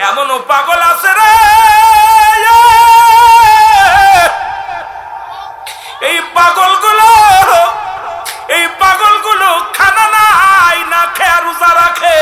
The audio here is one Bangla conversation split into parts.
এমনও পাগল আছে রে, এই পাগলগুলো খানা নাই, না খেয়ে রোজা রাখে।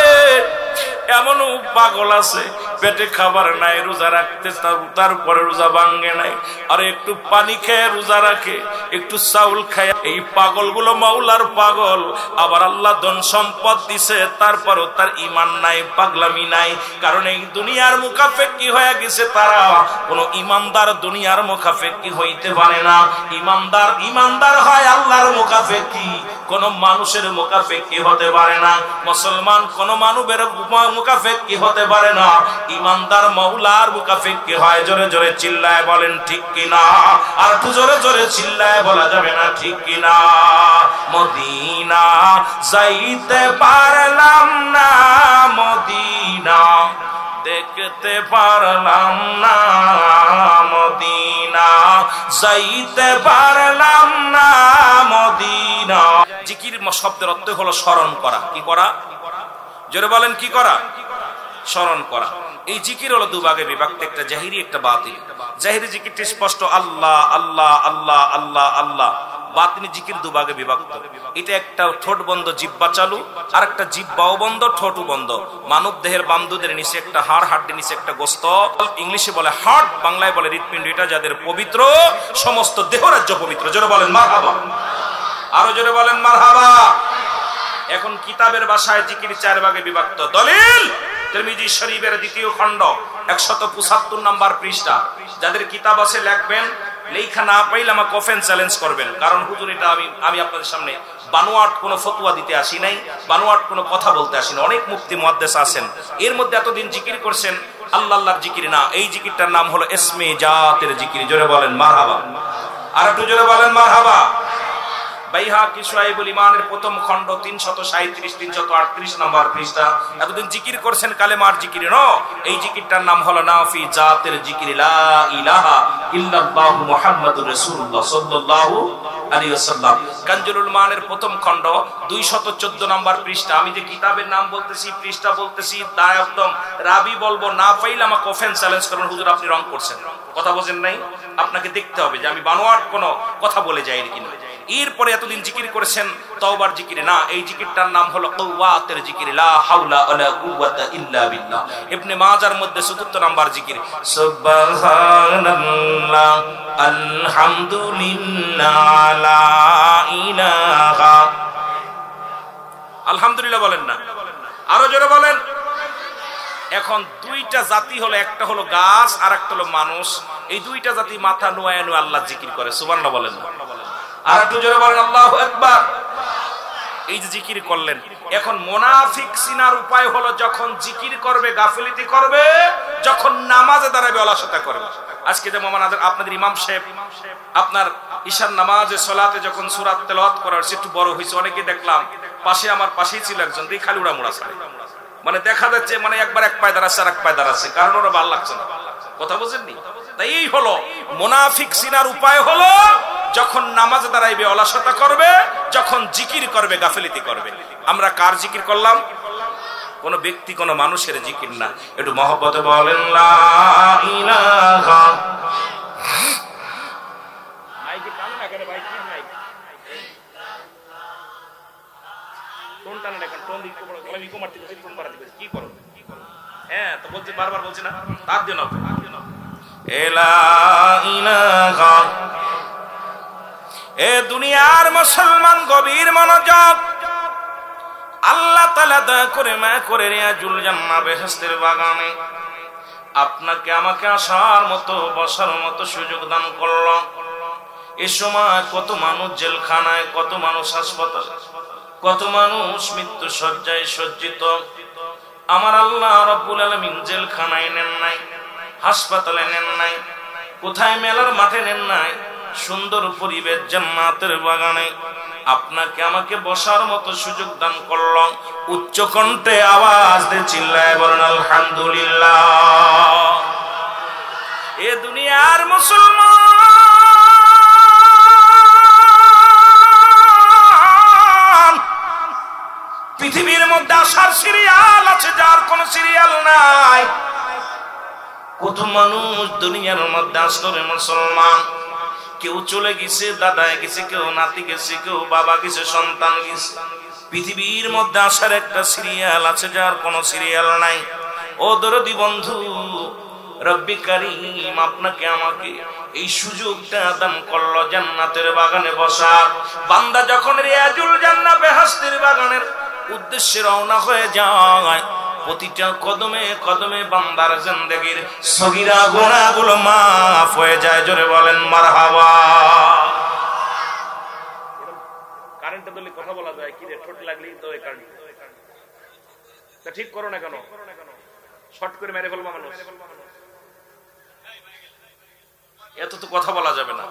এমনও পাগল আছে পেটে খাবার নাই, রোজা রাখতে তারপরে রোজা ভাঙ্গে নাই, আর একটু পানি খেয়ে রোজা রাখে, একটু চাউল খায়। এই পাগলগুলো মাওলার পাগল। আবার আল্লাহ ধন সম্পদ দিছে, তারপরও তার ঈমান নাই, পাগলামি নাই। কারণ এই দুনিয়ার মুখাফেক্কি হয়ে গেছে তারা। কোন ইমানদার দুনিয়ার মুখাফেক্কি হইতে পারে না। ইমানদার হয় আল্লাহর মুখাফেক্কি, কোন মানুষের মুখাফেক্কি হতে পারে না। মুসলমান কোন মানবের মুখাফেক্কি হতে পারে না। ইমানদার মাওলার মুখাফেক্কি হয়। জোরে জোরে চিল্লায় বলেন ঠিক কিনা? আর একটু জোরে জোরে চিল্লায় বলা যাবে না ঠিক কিনা? মদিনা যাইতে পারলাম না, মদিনা দেখতে পারলাম না, মদিনা যাইতে পারলাম না, মদিনা। জিকির শব্দের অর্থ হলো স্মরণ করা। কি করা? জোরে বলেন কি করা? স্মরণ করা। এই জিকির হলো দুভাগে বিভক্ত, একটা জাহিরি একটা বাতিল। জাহিরি জিকিরটি স্পষ্ট আল্লাহ আল্লাহ আল্লাহ আল্লাহ আল্লাহ। বাতিনি জিকির দুভাগে বিভক্ত। এটা একটা ঠোঁট বন্ধ জিহ্বা চালু, আর একটা জিহ্বাও বন্ধ ঠোঁটও বন্ধ। মানব দেহের বামদুদের নিচে একটা হাড়ের নিচে একটা গোস্ত, ইংলিশে বলে হার্ট, বাংলায় বলে হৃৎপিণ্ড। এটা যাদের পবিত্র, সমস্ত দেহরাজ্য পবিত্র। জোরে বলেন মারহাবা। আরো জোরে বলেন মারহাবা। এখন কিতাবের ভাষায় জিকির 4 ভাগে বিভক্ত। দলিল তিরমিজি শরীফের 2য় খণ্ড 175 নম্বর পৃষ্ঠা। যাদের কিতাব আছে লিখবেন, লেখা না পাইলে আমাকে কফেন চ্যালেঞ্জ করবেন। কারণ হুজুর এটা আমি আপনাদের সামনে বানোয়াট কোনো ফতোয়া দিতে আসি নাই, বানোয়াট কোনো কথা বলতে আসি না। অনেক মুফতি মুহাদ্দিস আছেন, এর মধ্যে এতদিন জিকির করছেন আল্লাহর জিকির না। এই জিকিরটার নাম হলো ইসমে জাতের জিকির। জোরে বলেন মারহাবা। আর একটু জোরে বলেন মারহাবা। বাইহাকি শুআইবুল ঈমানের 1ম খণ্ড 337 338 নম্বর পৃষ্ঠা। এতদিন জিকির করছেন কালেমার জিকির ন, এই জিকিরটার নাম হলো নাফি জাতের জিকির, লা ইলাহা ইল্লাল্লাহু মুহাম্মাদুর রাসূলুল্লাহ সাল্লাল্লাহু আলাইহি ওয়াসাল্লাম। কানজুল মানের 1ম খণ্ড 214 নম্বর পৃষ্ঠা। আমি যে কিতাবের নাম বলতেছি, পৃষ্ঠা বলতেছি, তা একদম রাবি বলবো, না পাইলে আমাকে কফেন চ্যালেঞ্জ করবেন। হুজুর আপনি রং করছেন, কথা বোঝেন নাই। আপনাকে দেখতে হবে যে আমি বানোয়াট কোনো কথা বলে যাই কিনা। এরপরে এতদিন জিকির করেছেন তওবার জিকির না, এই জিকিরটার নাম হলো কুওয়াতের জিকির, লা হাওলা ওয়ালা কুওয়াতা ইল্লা বিল্লাহ। ইবনে মাজার মধ্যে 74 নম্বর জিকির, সুবহানাল্লাহ আলহামদুলিল্লাহ লা ইলাহা। আলহামদুলিল্লাহ বলেন না, আরো জোরে বলেন। এখন দুইটা জাতি হলো, একটা হলো গাছ আর একটা হলো মানুষ। এই দুইটা জাতি মাথা নোয়ায় নোয়ায় আল্লাহ জিকির করে। সুবহানাল্লাহ বলেন না, আর একটু জোরে বলেন আল্লাহু আকবার। এই যে জিকির করলেন, এখন মুনাফিক চিনার উপায় হলো যখন জিকির করবে গাফিলতি করবে, যখন নামাজে দাঁড়াবে অলসতা করবে। আজকে যেমন আপনাদের ইমাম সাহেব আপনার ঈশার নামাজে সালাতে যখন সূরা তেলাওয়াত করার সে একটু বড় হয়েছে, অনেকে দেখলাম পাশে, আমার পাশেই ছিল একজন, দেখি খালি উড়ামুড়া ছাড়ে। মানে দেখা যাচ্ছে মানে একবার এক পায়ে দাঁড়াচ্ছে আর এক পায়ে দাঁড়াচ্ছে, কারণ ওরা ভালো লাগছে না। কথা বুঝেননি? তাই এই হলো মুনাফিক চিনার উপায় হলো যখন নামাজে দাঁড়াইবে অলসতা করবে, যখন জিকির করবে গাফিলতি করবে। আমরা কার জিকির করলাম? কোন ব্যক্তি কোন মানুষের জিকির না। একটু মহব্বতে বলেন লা ইলাহা। মাইকে টানে না কেন ভাই? কি মাইক টোন টানে না কেন? টোন দিতে বড় গলা মিকো মারতে বসে টোন বাড়াতে বসে কি করো? হ্যাঁ তো বলছি, বারবার বলছি না, তার দিন হবে লা ইলাহা। এ দুনিয়ার মুসলমান গভীর মনোযোগ। আল্লাহ তাআলা দয়া করে মায়া করে রিয়াজুল জান্নাহ বেহেশতের বাগানে আপনাকে আমাকে আসার মতো বসার মতো সুযোগ দান করলো। এই সময় কত মানুষ জেলখানায়, কত মানুষ হাসপাতালে, কত মানুষ মৃত্যু শয্যায় সজ্জিত। আমার আল্লাহ রাব্বুল আলামিন জেলখানায় নেন নাই, হাসপাতালে নেন নাই, কোথায় মেলার মাঠে নেন নাই, সুন্দর পরিবেশ জান্নাতের বাগানে আপনাকে আমাকে বসার মতো সুযোগ দান করল। উচ্চ কণ্ঠে আওয়াজ দিয়ে চিল্লায় বলেন আলহামদুলিল্লাহ। এ দুনিয়ার মুসলমান, পৃথিবীর মধ্যে আসার সিরিয়াল আছে যার কোন সিরিয়াল নাই। মানুষ দুনিয়ার মধ্যে আসলে মুসলমান, কেউ চলে গেছে, দাদায় গেছে, কেউ নাতি গেছে, কেউ বাবা গেছে, সন্তান গেছে। পৃথিবীর মধ্যে আসার একটা সিরিয়াল আছে, যার কোনো সিরিয়াল নাই। ও দরদি বন্ধু, রব্বি কারীম আপনাকে আমাকে এই সুযোগটা দান করলো জান্নাতের বাগানে বসার। বান্দা যখন রিয়াজুল জান্নাহ বেহেশতের বাগানের উদ্দেশ্যে রওনা হয়ে যায়, প্রতিটা কদমে কদমে বান্দার জিন্দেগির সগীরা গুনাহগুলো মাফ হয়ে যায়। জোরে বলেন মারহাবা। কারেন্টে দিলে কথা বলা যায় কি রে, ঠোঁট লাগলেই তো এই কারেন্ট। তা ঠিক করো না কেন, শর্ট করে মেরে ফেলবো মানুষ। এত তো কথা বলা যাবে না।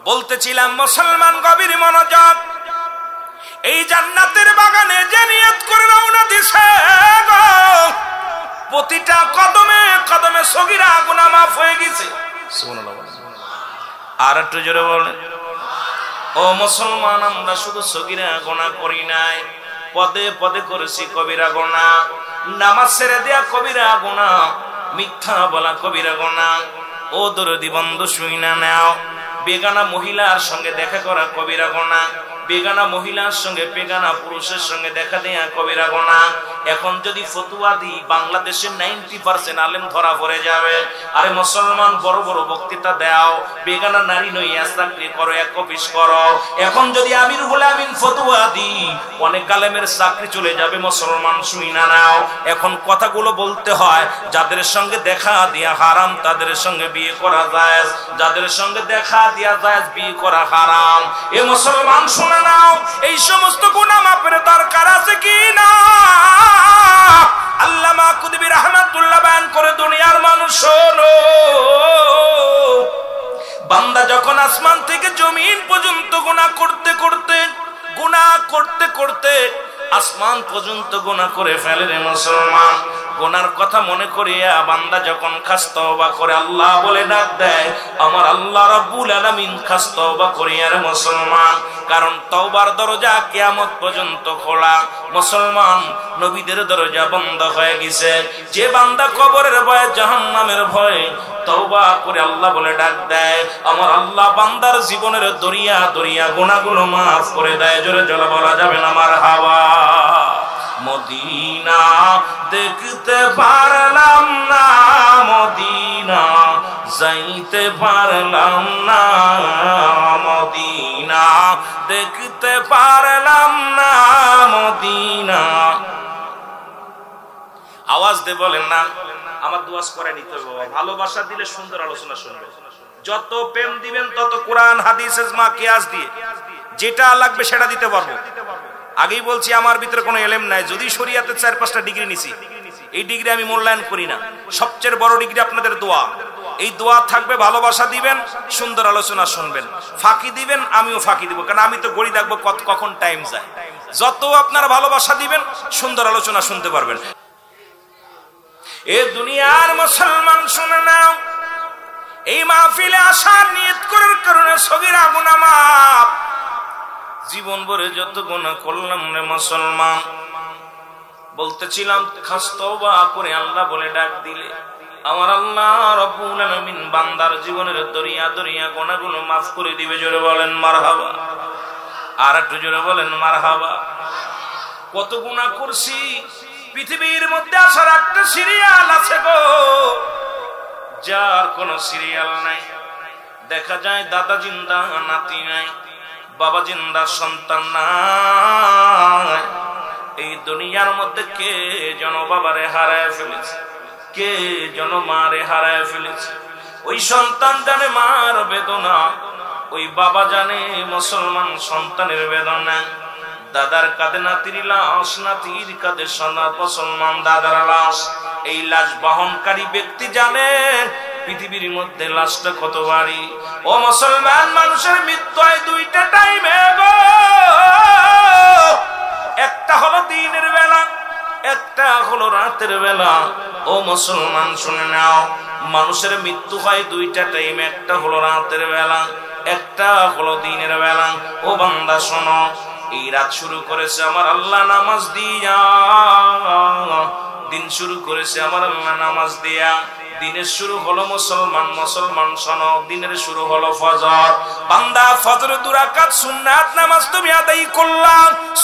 বলতেছিলাম মুসলমান গভীর মনোযোগ, এই জান্নাতের বাগানে যে নিয়ত করে রওনা দিছে, প্রতিটা কদমে কদমে সগীরা গুনাহ মাফ হয়ে গেছে। সুবহানাল্লাহ। আর একটু জোরে বলেন। ও মুসলমান, আমরা শুধু সগীরা গুনাহ করি নাই, পদে পদে করেছি কবিরা গুনাহ। নামাজ ছেড়ে দেয়া কবিরা গুনাহ, মিথ্যা বলা কবিরা গুনাহ। ও দরদি বন্ধু শুইনা নাও, বেগানা মহিলার সঙ্গে দেখা করা কবিরা গুনাহ, বেগানা মহিলার সঙ্গে বেগানা পুরুষের সঙ্গে দেখা দেয়া কবিরা গুনাহ। এখন যদি ফতোয়া দিই, বাংলাদেশের 90% আলেম ধরা পড়ে যাবে। আরে মুসলমান, বড় বড় বক্তৃতা দাও, বেগানা নারী নইয়া চাকরি করো, এক অফিস করো। এখন যদি আমির হলে আমিন ফতোয়া দিই, অনেক আলেমের চাকরি চলে যাবে। মুসলমান শুইনা নাও, এখন কথাগুলো বলতে হয়, যাদের সঙ্গে দেখা দিয়া হারাম তাদের সঙ্গে বিয়ে করা জায়েজ, যাদের সঙ্গে দেখা দিয়া জায়েজ বিয়ে করা হারাম। এ মুসলমান শুনে নাও, এই সমস্ত গুনাহ মাফের দরকার আছে কি না? আল্লামা কুতুবী রাহমাতুল্লাহ বয়ান করে, দুনিয়ার মানুষ শোনো, বান্দা যখন আসমান থেকে জমিন পর্যন্ত গুনাহ করতে করতে আসমান পর্যন্ত গুনাহ করে ফেলে রে মুসলমান, গুনার কথা মনে করিয়া বান্দা যখন খাস তওবা করে, আল্লাহ বলে ডাক দেয়, আমার আল্লাহ রাব্বুল আলামিন খাস তওবা করিয়া রে মুসলমান। কারণ তওবার দরজা কিয়ামত পর্যন্ত খোলা। মুসলমান, নবীদের দরজা বন্ধ হয়ে গেছে। যে বান্দা কবরের ভয়ে, জাহান্নামের ভয়ে তওবা করে আল্লাহ বলে ডাক দেয়, আমার আল্লাহ বান্দার জীবনের দরিয়া দরিয়া গুনাহগুলো মাফ করে দেয়। জোরে জোরে বলা যাবে না মারহাবা। মদিনা দেখতে পারলাম না, মদিনা যাইতে পারলাম না, মদিনা দেখতে পারলাম না, মদিনা। আওয়াজ দিয়ে বলেন না, আমার দুয়াজ করে নিতে হবে বাবা। ভালোবাসা দিলে সুন্দর আলোচনা শুনবে, যত প্রেম দিবেন তত কোরআন হাদিস ইজমা কিয়াস দিয়ে যেটা লাগবে সেটা দিতে পারবো। আগেই বলছি, আমার ভিতরে কোনো এলেম নাই। যদি শরীয়তের 4-5টা ডিগ্রি নিছি, এই ডিগ্রি আমি মূল্যায়ন করি না। সবচেয়ে বড় ডিগ্রি আপনাদের দোয়া। এই দোয়া থাকবে, ভালোবাসা দিবেন, সুন্দর আলোচনা শুনবেন। ফাঁকি দিবেন, আমিও ফাঁকি দিব, কারণ আমি তো গড়ি দেখবো কখন টাইম যায়। যত আপনারা ভালোবাসা দিবেন, সুন্দর আলোচনা শুনতে পারবেন। এ দুনিয়ার মুসলমান শুনে নাও, এই মাহফিলে আসার নিয়ত করার কারণে সগীরা গুনাহ মাফ। জীবন ভরে যত গুনাহ করলাম রে মুসলমান, বলতেছিলাম খাস তওবা করে আল্লাহ বলে ডাক দিলে, আমার আল্লাহ রাব্বুল আলামিন বান্দার জীবনের দরিয়া দরিয়া গুনাহগুলো মাফ করে দিবে। জোরে বলেন মারহাবা। আর একটু জোরে বলেন মারহাবা। কত গুনাহ করছি, পৃথিবীর মধ্যে আসার একটা সিরিয়াল আছে গো, যার কোনো সিরিয়াল নাই। দেখা যায় দাদা জিন্দা, নাতি নাই, বাবা জিন্দা, সন্তান নাই। এই দুনিয়ার মধ্যে কে যেন বাবারে হারায় ফেলেছে, কে যেন মারে হারায় ফেলেছে। ওই সন্তান জানে মার বেদনা, ওই বাবা জানে মুসলমান সন্তানের বেদনা। দাদার কাঁধে নাতির লাশ, নাতির কাঁধে মুসলমান দাদার লাশ। এই লাশ বহনকারী ব্যক্তি জানে পৃথিবীর মধ্যে লাশটা কত ভারী। ও মুসলমান, মানুষের মৃত্যু হয় 2টা টাইমে গো। একটা হলো দিনের বেলা, একটা হলো রাতের বেলা। ও মুসলমান শুনে নাও, মানুষের মৃত্যু হয় 2টা টাইমে, একটা হলো রাতের বেলা, একটা হলো দিনের বেলা। ও বান্দা শোনো, এই রাত শুরু করেছে আমার আল্লাহ নামাজ দিয়া, দিন শুরু করেছে আমার আল্লাহ নামাজ দিয়া, দিনের শুরু হলো মুসলমান শোনো, দিনের শুরু হলো ফজর। বান্দা ফজর 2 রাকাত সুন্নাত নামাজ তুমি আদায় করলা,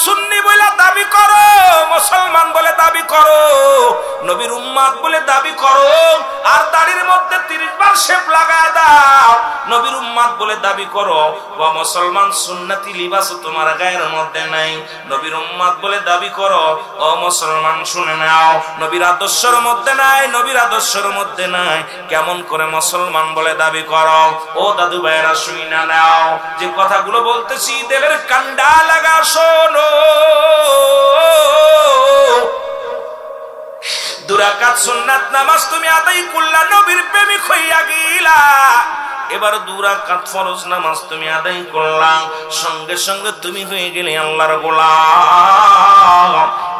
সুন্নি বলে দাবি করো, মুসলমান বলে দাবি করো, নবীর উম্মত বলে দাবি করো, আর দাড়ির মধ্যে 30 বার শেপ লাগায় দাও, নবীর উম্মত বলে দাবি করো। ও মুসলমান, সুন্নতি লিবাস তোমার গায়ের মধ্যে নাই, নবীর উম্মত বলে দাবি করো। ও মুসলমান শুনে নাও, নবীর আদর্শের মধ্যে নাই, নবীর আদর্শের মধ্যে নাই, কেমন করে মুসলমান বলে দাবি করো? ও দাদু ভাইরা শুনে নাও, যে কথাগুলো বলতেছি দিলের কান্ডা লাগা শোনো। 2 রাকাত সুন্নাত নামাজ তুমি আদায় করলা, নবীর প্রেমিক হইয়া গিলা। এবার 2 রাকাত ফরজ নামাজ তুমি আদায় করলা, সঙ্গে সঙ্গে তুমি হয়ে গেলে আল্লাহর গোলাম।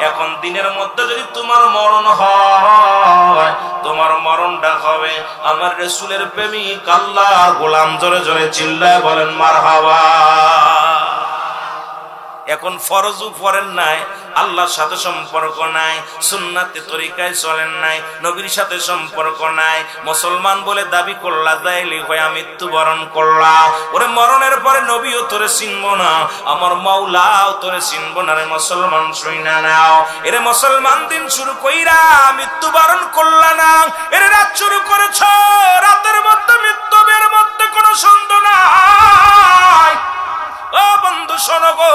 এখন দিনের মধ্যে যদি তোমার মরণ হয়, তোমার মরণটা হবে আমার রাসূলের প্রেমিক আল্লাহর গোলাম। জোরে জোরে চিল্লায় বলেন মারহাবা। এখন ফরজও পড়েন নাই, আল্লাহর সাথে সম্পর্ক নাই, সুন্নাতে তরিকায় চলেন নাই, নবীর সাথে সম্পর্ক নাই, মুসলমান বলে দাবি করলা, যাইলি হয়ে মৃত্যুবরণ করলা। ওরে মরণের পরে নবীও তোরে চিনব না, আমার মাওলাও তোরে চিনব না রে মুসলমান, শুইনা নাও। এরে মুসলমান, দিন শুরু কইরা মৃত্যুবরণ করলা না, এরে রাত শুরু করেছ, রাতের মধ্যে মৃত্যুর মধ্যে কোনো সন্দেহ নাই। ও বন্ধু শোনো গো,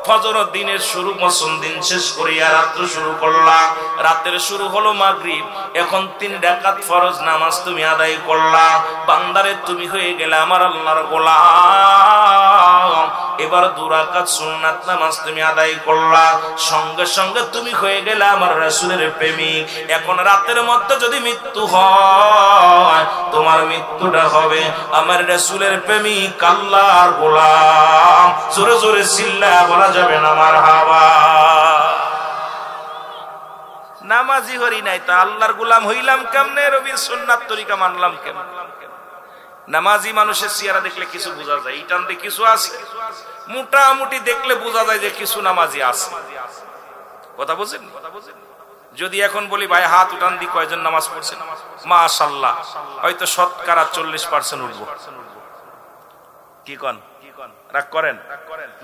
ফজর দিনের শুরু, মুসলমান দিন শেষ করিয়া রাত্র শুরু করলা, রাতের শুরু হলো মাগরিব। এখন 3 রাকাত ফরজ নামাজ তুমি আদায় করলা, বান্দারে তুমি হয়ে গেলে আমার আল্লাহর গোলাম। এবার 2 রাকাত সুন্নাত নামাজ তুমি আদায় করলা, সঙ্গে সঙ্গে তুমি হয়ে গেলে আমার রাসূলের প্রেমিক। এখন রাতের মধ্যে যদি মৃত্যু হয়, তোমার মৃত্যুটা হবে আমার রাসূলের প্রেমিক আল্লাহর গোলাম। জোরে জোরে চিল্লা বলা যাবে না মারহাবা। নামাজি হরি নাই তা আল্লাহর গোলাম হইলাম কেমনে? রবির সুন্নাত তরিকা মানলাম কেমনে? নামাজি মানুষের চেহারা দেখলে কিছু বোঝা যায়, ইটানতে কিছু আছে, মোটামুটি দেখলে বোঝা যায় যে কিছু নামাজি আছে। কথা বুঝেন? যদি এখন বলি ভাই হাত উঠান দি কয়জন নামাজ পড়ছেন, মাশাআল্লাহ হয়তো শতকরা 40% উঠবো। কি কন? রাগ করেন?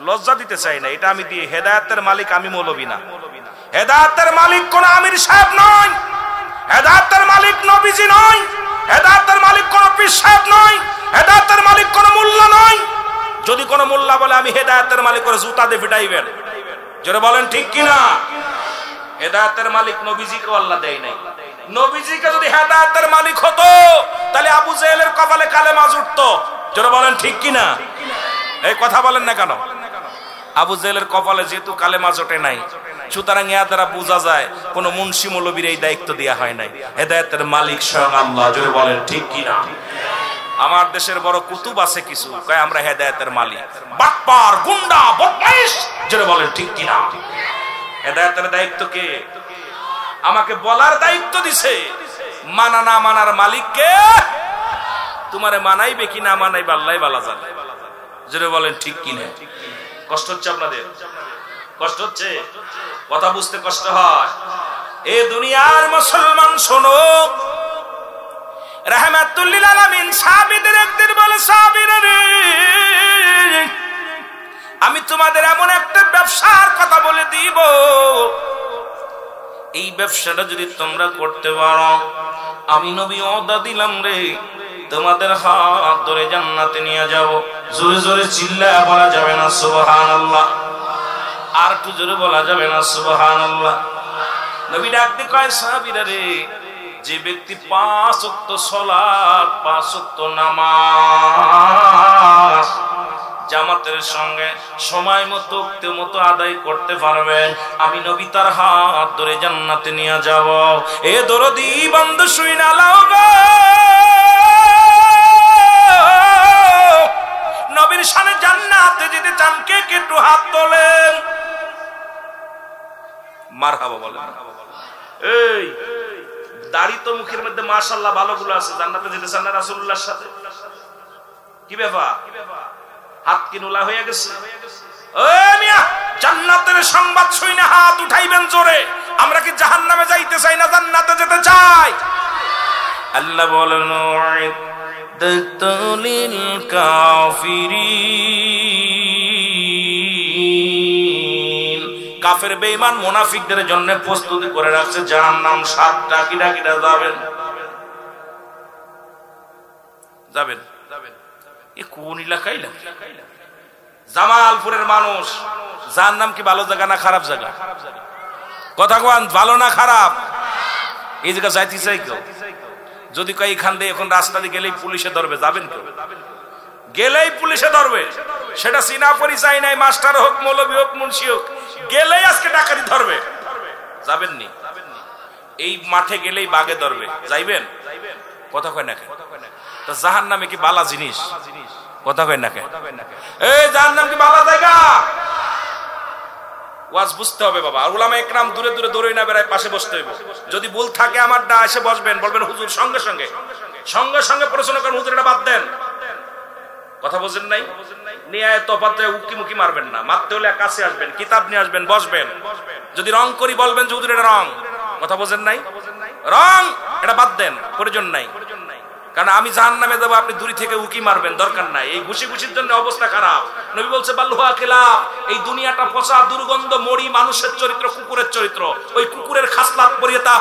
লজ্জা দিতে চাই না, এটা আমি দিয়ে। হেদায়েতের মালিক আমি মৌলবী না, হেদায়েতের মালিক কোন আমির সাহেব নয়, হেদায়েতের মালিক নবীজি নয়, হেদায়েতের মালিক কোন পীর সাহেব নয়, হেদায়েতের মালিক কোন মোল্লা নয়। যদি কোন মোল্লা বলে আমি হেদায়েতের মালিক, করে জুতা দিয়ে পিটাইবেন। জোরে বলেন ঠিক কিনা? হেদায়েতের মালিক নবীজিকে আল্লাহ দেয় নাই। নবীজিকে যদি হেদায়েতের মালিক হতো, তাহলে আবু জেহেলের কপালে কালেমা জুটতো। জোরে বলেন ঠিক কিনা? এই কথা বলেন না কেন? আবু জেহেলের কপালে যেহেতু কালেমা জোটে নাই, সুতরাং এর দ্বারা বোঝা যায় কোন মুন্সি মৌলবীর এই দায়িত্ব দেয়া হয় নাই। হেদায়েতের মালিক স্বয়ং আল্লাহ। জোরে বলেন ঠিক কিনা? আমার দেশের বড় কুতুব আছে কিছু, কয় আমরা হেদায়েতের মালিক, বাটপার গুন্ডা বদমাইশ। জোরে বলেন ঠিক কিনা? হেদায়েতের দায়িত্ব কে? আমাকে বলার দায়িত্ব দিছে। মানা না মানার মালিক কে? তোমারে মানাইবে কি না মানাইবে আল্লাহই ভালো জানে। জোরে বলেন ঠিক কিনা? কষ্ট হচ্ছে আপনাদের? কষ্ট হচ্ছে? কথা বুঝতে কষ্ট হয়? এ দুনিয়ার মুসলমান শোনো, রাহমাতুল লিল আলামিন সাহাবীদের একদিন বলে, সাহাবীরা রে, আমি তোমাদের এমন একটা ব্যবসার কথা বলে দিব, এই ব্যবসাটা যদি তোমরা করতে পারো, আমি নবী ওয়াদা দিলাম রে, তোমাদের হাত ধরে জান্নাতে নিয়ে যাব। জোরে জোরে চিল্লায় বলা যাবে না সুবহানাল্লাহ? আর একটু জোরে বলা যাবে না সুবহানাল্লাহ? নবী ডাক দিয়ে কয়, সাহাবীরা রে, যে ব্যক্তি 5 ওয়াক্ত সালাত, 5 ওয়াক্ত নামাজ জামাতের সঙ্গে সময় মতো আদায় করতে পারবে, আমি নবী তার হাত ধরে জান্নাতে নিয়ে যাব। এ দরদি বন্ধু শুইনা লাও গো, নবীর শানে জান্নাতে যেতে চান কে কে একটু হাত তোলেন। মারহাবা বলেন। এই দাড়ি তো মুখের মধ্যে মাশাআল্লাহ ভালোগুলো আছে, জান্নাতে যেতে চান না রাসূলুল্লাহর সাথে? কি ব্যাপার? হাত কি নোলা হয়ে গেছে? ওই মিয়া, জান্নাতের সংবাদ শুই না হাত উঠাইবেন জোরে। আমরা কি জাহান্নামে যাইতে চাই না জান্নাতে যেতে চাই? আল্লাহ বলেন উইদ্দাতুল কাফিরিন, কাফের বেঈমান মুনাফিকদের জন্য প্রস্তুতি করে রাখছে জাহান্নাম। 7টা কিরা কিরা যাবেন যাবেন এ কোন এলাকায়? জামালপুরের মানুষ। জাহান্নাম কি ভালো জায়গা না খারাপ জায়গা? কথা কোন, ভালো না খারাপ? এই জায়গা যাইতে চাই কেউ? যদি কয় এখান দিয়ে এখন রাস্তা দিয়ে গেলেই পুলিশে ধরবে, যাবেন কেউ? গেলেই পুলিশে ধরবে, সেটা চিনা পরিচয় নাই, মাস্টার হোক, মৌলবি হোক, মুন্সি হোক, গেলেই আজকে ডাকাতি ধরবে, যাবেন নি? এই মাঠে গেলেই বাগে ধরবে, যাইবেন? কথা কয় না কেন? তো জাহান্নামে কি বালা জিনিস? কথা কয় না কেন? এই জাহান্নাম কি বালা জায়গা? ওয়াজ বুঝতে হবে বাবা। আর উলামা একরাম দূরে দূরে দৌড়ই না বেড়ায়, পাশে বসতে হইব। যদি ভুল থাকে আমার ডা এসে বসবেন, বলবেন হুজুর সঙ্গে সঙ্গে সঙ্গে সঙ্গে প্রশ্ন করেন, হুজুর এটা বাদ দেন। কথা বোঝেন নাই? নিয়ে তফাতে উকি মুকি মারবেন না, মারতে হলে কাছে আসবেন, কিতাব নিয়ে আসবেন, বসবেন। যদি রং করি বলবেন যে হুজুর এটা রং। কথা বোঝেন নাই? রং এটা বাদ দেন, প্রয়োজন নাই। কারণ আমি জাহান্নামে যাবো, আপনি দূরে থেকে উকি মারবেন, দরকার নাই। এই ঘুষি ঘুষির জন্য অবস্থা খারাপ। নবী বলছে বাল্লুহা খেলা, এই দুনিয়াটা পচা, দুর্গন্ধ, মরি, মানুষের চরিত্র কুকুরের চরিত্র। ওই কুকুরের খাসলাত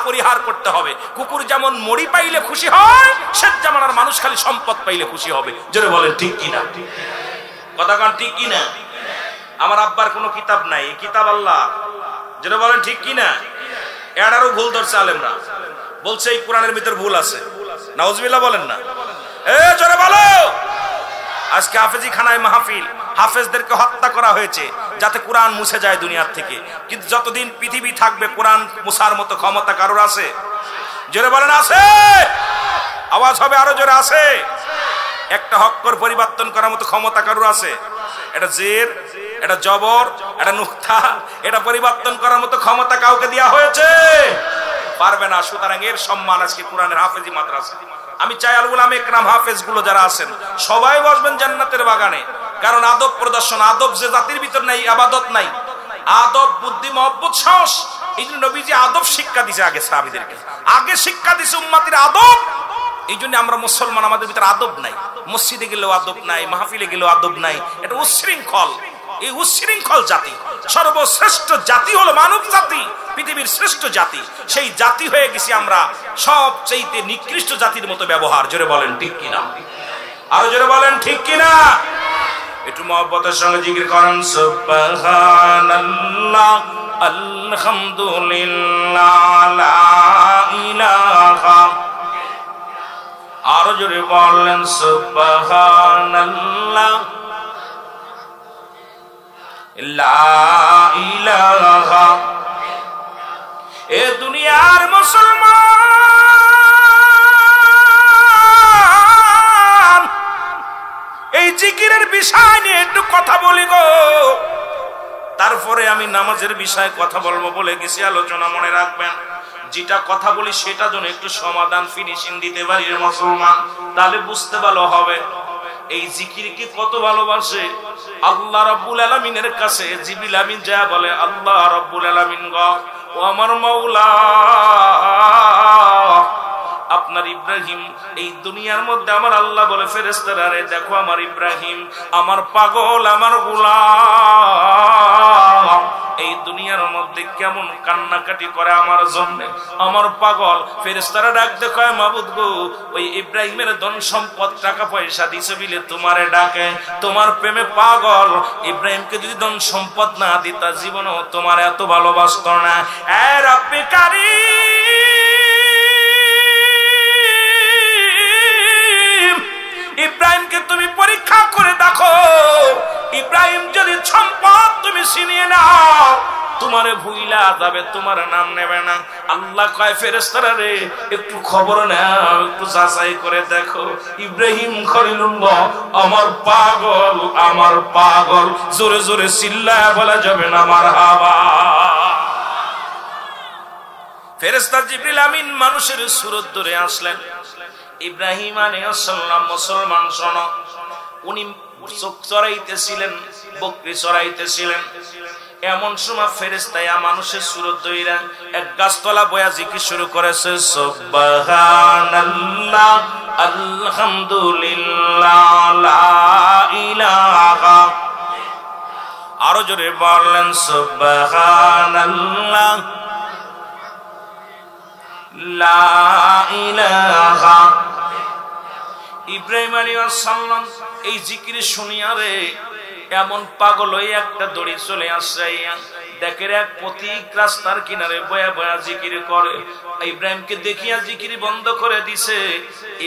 পরিহার করতে হবে। কুকুর যেমন মরি পাইলে খুশি হয়, সে যেমন আর মানুষ খালি সম্পদ পাইলে খুশি হবে। জোরে বলেন ঠিক কিনা? কথা কান ঠিক কিনা? আমার আব্বার কোনো কিতাব নাই, এই কিতাব আল্লাহ। জোরে বলেন ঠিক কিনা? এটারও ভুল ধরছে আলেমরা, বলছে এই কোরআনের ভিতর ভুল আছে। নাউজুবিল্লাহ বলেন না? এ জোরে বলো। আজকে হাফেজি খানায় মাহফিল, হাফেজদেরকে হত্যা করা হয়েছে যাতে কোরআন মুছে যায় দুনিয়ার থেকে। কিন্তু যতদিন পৃথিবী থাকবে কোরআন মুছার মতো ক্ষমতা কারোর আছে? জোরে বলেন আছে? আওয়াজ হবে আরো জোরে, আছে? একটা হক্কর পরিবর্তন করার মতো ক্ষমতা কারোর আছে? এটা জের, এটা জবর, এটা নুক্তা, এটা পরিবর্তন করার মতো ক্ষমতা কাউকে দেয়া হয়েছে? পারবে না। সুতরাং এর সম্মান আজকে কোরআনের হাফেজি মাদ্রাসা। আমি চাই আল উলামা ইকরাম হাফেজ গুলো যারা আছেন সবাই বসবেন জান্নাতের বাগানে। কারণ আদব প্রদর্শন, আদব যে জাতির ভিতর নাই, ইবাদত নাই। আদব, বুদ্ধি, মহব্বত, সাহস, এই জন্য নবীজি আদব শিক্ষা দিয়েছে আগে সাহাবীদেরকে, আগে শিক্ষা দিয়েছে উম্মতের আদব। এই জন্য আমরা মুসলমান, আমাদের ভিতরে আদব নাই। মসজিদে গেলেও আদব নাই, মাহফিলে গেলেও আদব নাই। এটা উচ্ছৃঙ্খল। এই উচ্ছৃঙ্খল জাতি, সর্বশ্রেষ্ঠ জাতি হলো মানব জাতি, পৃথিবীর শ্রেষ্ঠ জাতি। সেই জাতি হয়ে গেছি আমরা, সবচেয়ে নিকৃষ্ট জাতির মতো ব্যবহার। জোরে বলেন ঠিক কিনা? আরো জোরে বলেন ঠিক কিনা? একটু মহব্বতের সঙ্গে জিকির করেন সুবহানাল্লাহ, আলহামদুলিল্লাহ, লা ইলাহা। আরো জোরে বলেন সুবহানাল্লাহ, লা ইলাহা। এ দুনিয়ার মুসলমান, এই জিকিরের বিষয় নিয়ে একটু কথা বলি গো। তারপরে আমি নামাজের বিষয়ে কথা বলবো বলে গেছি, আলোচনা মনে রাখবেন। যেটা কথা বলি সেটা যেন একটু সমাধান ফিনিশিং দিতে পারি মুসলমান, তাহলে বুঝতে ভালো হবে এই জিকিরকে কত ভালোবাসে আল্লাহ রাব্বুল আলামিনের কাছে। জিবরিল আমিন যা বলে, আল্লাহ রাব্বুল আলামিন গো, ও আমার মাওলা, আপনার ইব্রাহিম এই দুনিয়ার মধ্যে, আমার আল্লাহ বলে ফেরেশতারা, রে দেখো আমার ইব্রাহিম, আমার পাগল, আমার গোলাম এই দুনিয়ার মধ্যে কেমন কান্নাকাটি করে আমার জন্য, আমার পাগল। ফেরেশতারা ডাক দেখো, মাবুদ গো, ওই ইব্রাহিমের ধন সম্পদ, টাকা পয়সা দিছে বিলে তোমারে ডাকে, তোমার প্রেমে পাগল। ইব্রাহিমকে যদি ধন সম্পদ না দিতা, জীবনও তোমার এত ভালোবাসতো না। এ রব্বে কারীম, ইব্রাহিমকে তুমি পরীক্ষা করে দেখো, ইব্রাহিম যদি সম্পদ তুমি ছিনিয়ে নাও, তোমারে ভুইলা যাবে, তোমার নাম নেবে না। আল্লাহ কয় ফেরেশতারা রে, একটু খবর নাও, একটু যাচাই করে দেখো, ইব্রাহিম খলিলুল্লাহ আমার পাগল, আমার পাগল। জোরে জোরে চিল্লায়া বলা যাবে না মারহাবা। ফেরেশতা জিবরিল আমিন মানুষের সুরত ধরে আসলেন। ইব্রাহিম আলাইহিস সালাম, মুসলমান শোনো, উনি চোখ চড়াইতেছিলেন, বকরি চড়াইতেছিলেন। এমন সময় ফেরেশতায়া মানুষের সুরত ধইরা এক গাছতলা বয়া জিকির শুরু করেছে, সুবহানাল্লাহ ইল্লাল্লাহ আলহামদুলিল্লাহ লা ইলাহা, আরো জোরে বললেন সুবহানাল্লাহ লা ইলাহা। ইব্রাহিম আলাইহিস সালাম এই জিকির শুনিয়া রে এমন পাগল হয়ে একটা দড়ি চলে আসছে, দেখে এক পথিক রাস্তার কিনারে বয়া বয়া জিকির করে। ইব্রাহিমকে দেখিয়া জিকির বন্ধ করে দিছে।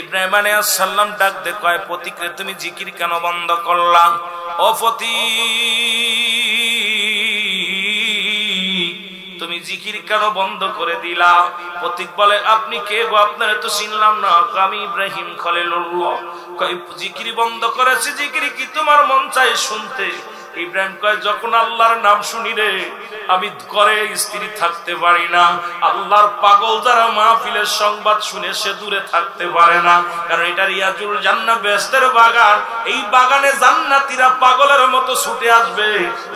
ইব্রাহিম আলাইহিস সালাম ডাক দে কয়, পথিক রে তুমি জিকির কেন বন্ধ করলা? ও পথিক, তুমি জিকির কেন বন্ধ করে দিলা? পথিক বলে, আপনি কে গো? আপনার তো চিনলাম না। আমি ইব্রাহিম খলিলুল্লাহ। কয়, জিকির বন্ধ করেছে, জিকির কি তোমার মন চাই শুনতে? ইব্রাহিম কয়, যখন আল্লাহর নাম শুনি রে আমি ঘরে স্ত্রী থাকতে পারি না। আল্লাহর পাগল যারা মাহফিলের সংবাদ শুনে সে দূরে থাকতে পারে না, কারণ এটা রিয়াজুল জান্নাহ বেহেশতের বাগান। এই বাগানে জান্নাতীরা পাগলের মতো ছুটে আসবে,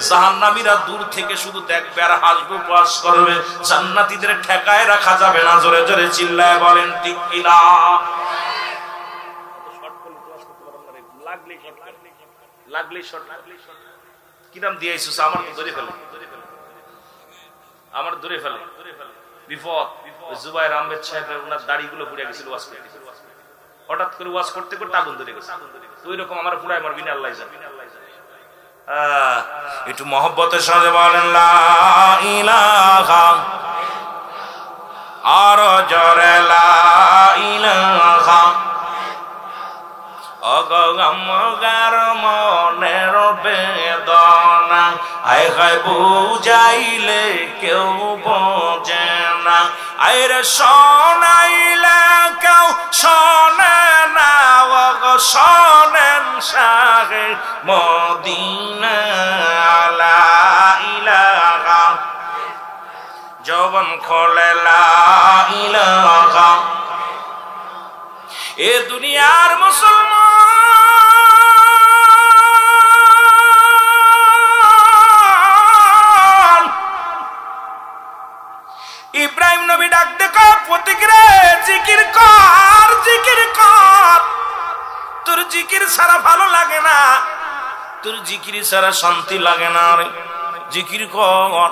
জাহান্নামীরা দূর থেকে শুধু দেখবে আর হাসবে, উপহাস করবে। জান্নাতীদের ঠেকায় রাখা যাবে না। জোরে জোরে চিল্লায় বলেন ঠিক কিনা? কিরাম দিয়েছ আমার ধরে ফেলে, আমার ধরে ফেলে বিপদ। জুবাইর আহমেদ সাহেবের ওনার দাড়িগুলো পুড়ে গেছিল ওয়াজ করতে, হঠাৎ করে ওয়াজ করতে করতে আগুন ধরে গেছে। ওই রকম আমার পুরাই মারবি না, আল্লাহ জানে। একটু মহব্বতের সাথে বলেন লা ইলাহা, আর জোরে লা ইলাহা। অগমগার মনের বেদনা আয় হায় বুঝাইলে কেউ বোঝে না, আয়রে শোনাইলে কেউ শোনে না। শোনেন শাহে মদিনা লা ইলাহা, যৌবন খোলে লা ইলাহা। এ দুনিয়ার মুসলমান, ইব্রাহিম নবী ডাক দেখো, প্রতিক্রে জিকির কর, জিকির কর। তোর জিকির ছাড়া ভালো লাগে না, তোর জিকির ছাড়া শান্তি লাগে না রে, জিকির কর।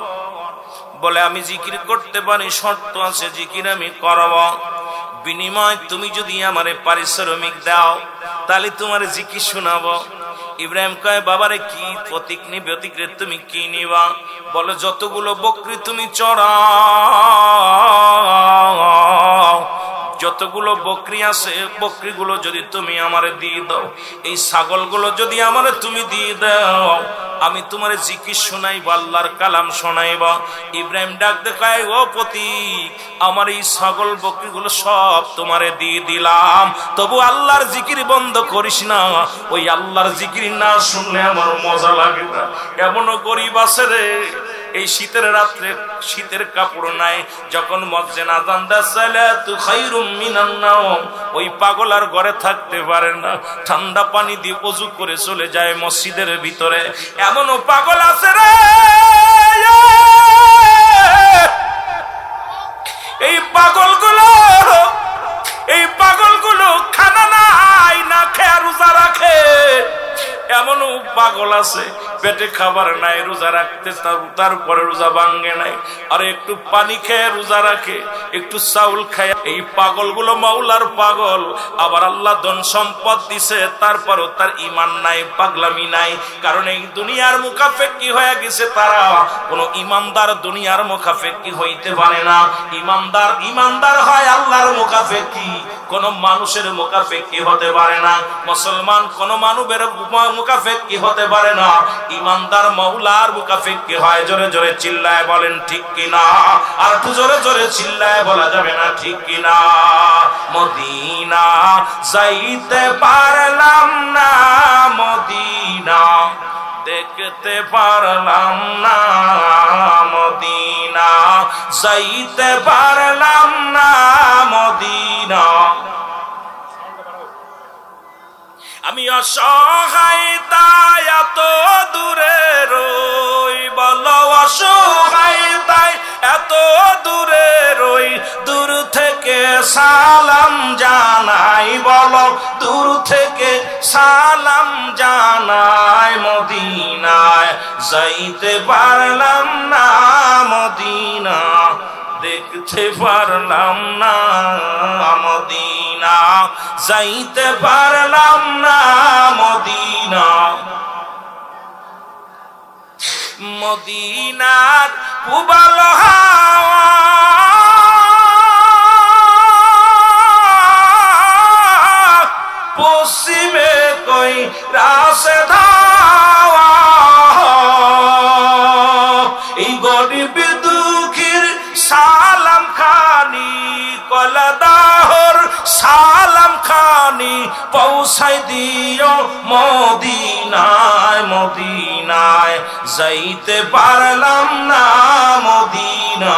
বলে, আমি জিকির করতে পারি, শর্ত আছে, জিকির আমি করব। বিনিময় তুমি যদি আমারে পারিশ্রমিক দাও তাহলে তোমার জিকির শোনাবো। ইব্রাহিম কয়, বাবারে কি প্রতীক নিবে? প্রতীকে তুমি কি নিবা? বলে, যতগুলো বকরি তুমি চড়াও, যতগুলো বকরি আছে বকরিগুলো যদি তুমি আমারে দিয়ে দাও, এই ছাগলগুলো যদি আমারে তুমি দিয়ে দাও, আমি তোমার জিকির শোনাইব, আল্লাহর কালাম শোনাইব। ইব্রাহিম ডাক দেখায়, ও পতি, আমার এই ছাগল বকরিগুলো সব তোমারে দিয়ে দিলাম, তবু আল্লাহর জিকির বন্ধ করিস না। ওই আল্লাহর জিকির না শুনলে আমার মজা লাগে না। এমনও গরিব আছে রে, এই শীতের রাত্রে শীতের কাপড় নাই, যখন মসজিদে আযান দেয় সালাতু খায়রুম মিনান নাওম, ওই পাগল আর ঘরে থাকতে পারে না, ঠান্ডা পানি দিয়ে ওযু করে চলে যায় মসজিদের ভিতরে। এমনও পাগল আছে রে, এই পাগলগুলো খানা নাই, না খেয়ে রোজা রাখে। এমনও পাগল আছে পেটে খাবার নাই, রোজা রাখতে তারপরে রোজা ভাঙ্গে নাই, আর একটু পানি খেয়ে রোজা রাখে, একটু চাউল খায়। এই পাগলগুলো মাওলার পাগল। আবার আল্লাহ ধন সম্পদ দিছে, তারপরও তার ঈমান নাই, পাগলামি নাই, কারণ এই দুনিয়ার মুখাফেক্কি হয়ে গেছে তারা। কোন ইমানদার দুনিয়ার মুখাফেক্কি হইতে পারে না। ইমানদার হয় আল্লাহর মুখাফেক্কি, কোন মানুষের মুখাফেক্কি হতে পারে না। মুসলমান কোন মানবের মুখাফেক্কি হতে পারে না, ইমানদার মাওলার মুখাফেক্কি হয়। জোরে জোরে চিল্লায় বলেন ঠিক কিনা? আর একটু জোরে জোরে চিল্লায় বলা যাবে না ঠিক কিনা? মদিনা যাইতে পারলাম না, মদিনা দেখতে পারলাম না, মদিনা যাইতে পারলাম না, মদিনা। আমি অসহায় তাই এত দূরে রই, বলো অসহায় তাই এত দূরে রই, দূর থেকে সালাম জানা দূর থেকে সালাম জানাই মদিনায় যাইতে পারলাম না মদিনা দেখতে পারলাম না মদিনা যাইতে পারলাম না মদিনা মদিনার পুবাল হাওয়া পশ্চিমে কই রাসে ধাওয়া এই গরিব দুঃখীর সালাম খানি কলদাহর সালাম খানি পৌঁছাই দিও মদিনায় মদিনায় যাইতে পারলাম না মদিনা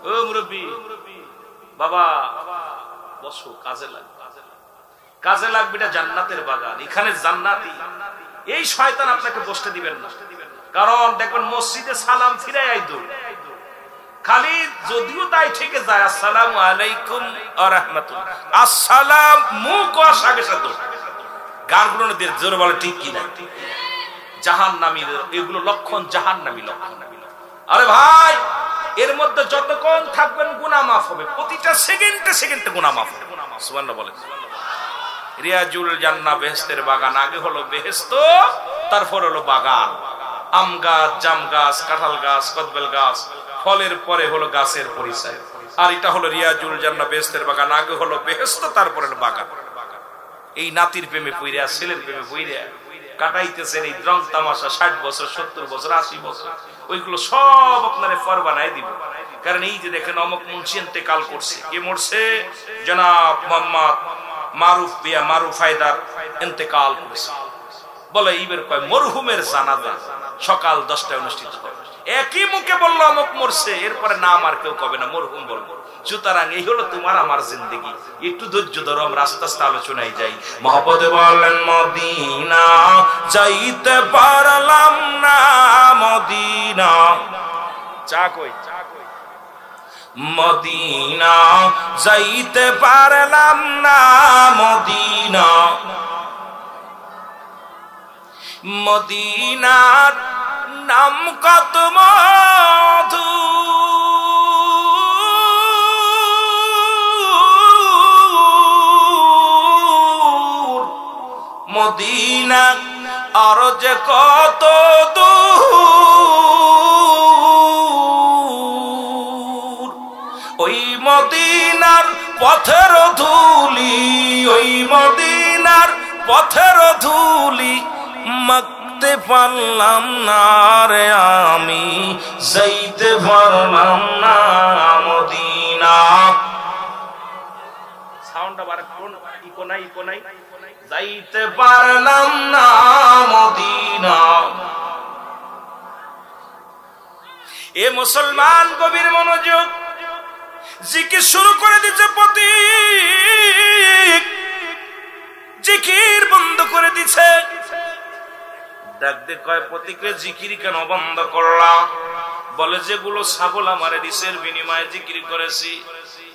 ও মুরব্বি বাবা বসো কাজে লাগবে এটা জান্নাতের বাগান এখানে জান্নাতি এই শয়তান আপনাকে বসতে দিবেন না কারণ দেখবেন মসজিদে সালাম ফিরাই আইদো খালি যদিও তাই থেকে যায় আসসালামু আলাইকুম ওয়া রাহমাতুল্লাহ আসসালাম মুখ আগে সাথে গানগুলো দিয়ে জোরে বলে ঠিক কি না জাহান্নামীর এগুলো লক্ষণ জাহান্নামী লক্ষণ আরে ভাই এর মধ্যে যতক্ষণ থাকবেন গুনাহ মাফ হবে প্রতিটা সেকেন্ডে গুনাহ মাফ হবে সুবহানাল্লাহ বলে রিয়াজুল জান্নাহ বেহেশতের বাগান আগে হলো বেহেশত তারপর হলো বাগান আম গাছ জাম গাছ কাঁঠাল গাছ কদবেল গাছ ফলের পরে হলো গাছের পরিচয় আর এটা হলো রিয়াজুল জান্নাহ বেহেশতের বাগান আগে হলো বেহেশত তারপর হলো বাগান এই নাতির প্রেমে পইরা ছেলের প্রেমে পইরা কাটাইতেছেন এই রং তামাশা 60 বছর 70 বছর 80 বছর ওইগুলো সব আপনারে ফর বানাই দিব কারণ এই যে দেখেন অমুক মুন্সি ইন্তেকাল করছে কে মরছে জনাব মোহাম্মদ মারুফ বিয়া মারুফ হায়দার ইন্তেকাল করেছে বলে এইবার কয় মরহুমের জানাজা সকাল 10টায় অনুষ্ঠিত হবে একই মুখে বলল অমুক মরছে এরপরে নাম আর কেউ কবে না মরহুম বলবো সুতরাং এই হলো তোমার আমার জিন্দেগি একটু ধৈর্য ধরো আমরা আস্তে আস্তে আলোচনায় যাই মহব্বতে বললেন মদিনা যাইতে পারলাম না মদিনা চা কই মদিনা যাইতে পারলাম না মদিনা মদিনার নাম কত মধু মদিনা আর যে কত দূর ওই মদিনার পথের ধুলি ওই মদিনার পথের ধুলি মাখতে পারলাম না রে আমি যাইতে পারলাম না মদিনা সাউন্ডটা বার কোন ইকো নাই যাইতে পারলাম না মদিনা এ মুসলমান গভীর মনোযোগ জিকির শুরু করে দিচ্ছে প্রতীক জিকির বন্ধ করে দিচ্ছে ডাক দে কয় প্রতীকে জিকির কেন বন্ধ করলাম বলে যেগুলো ছাগল আমারে দিছের বিনিময়ে জিকির করেছি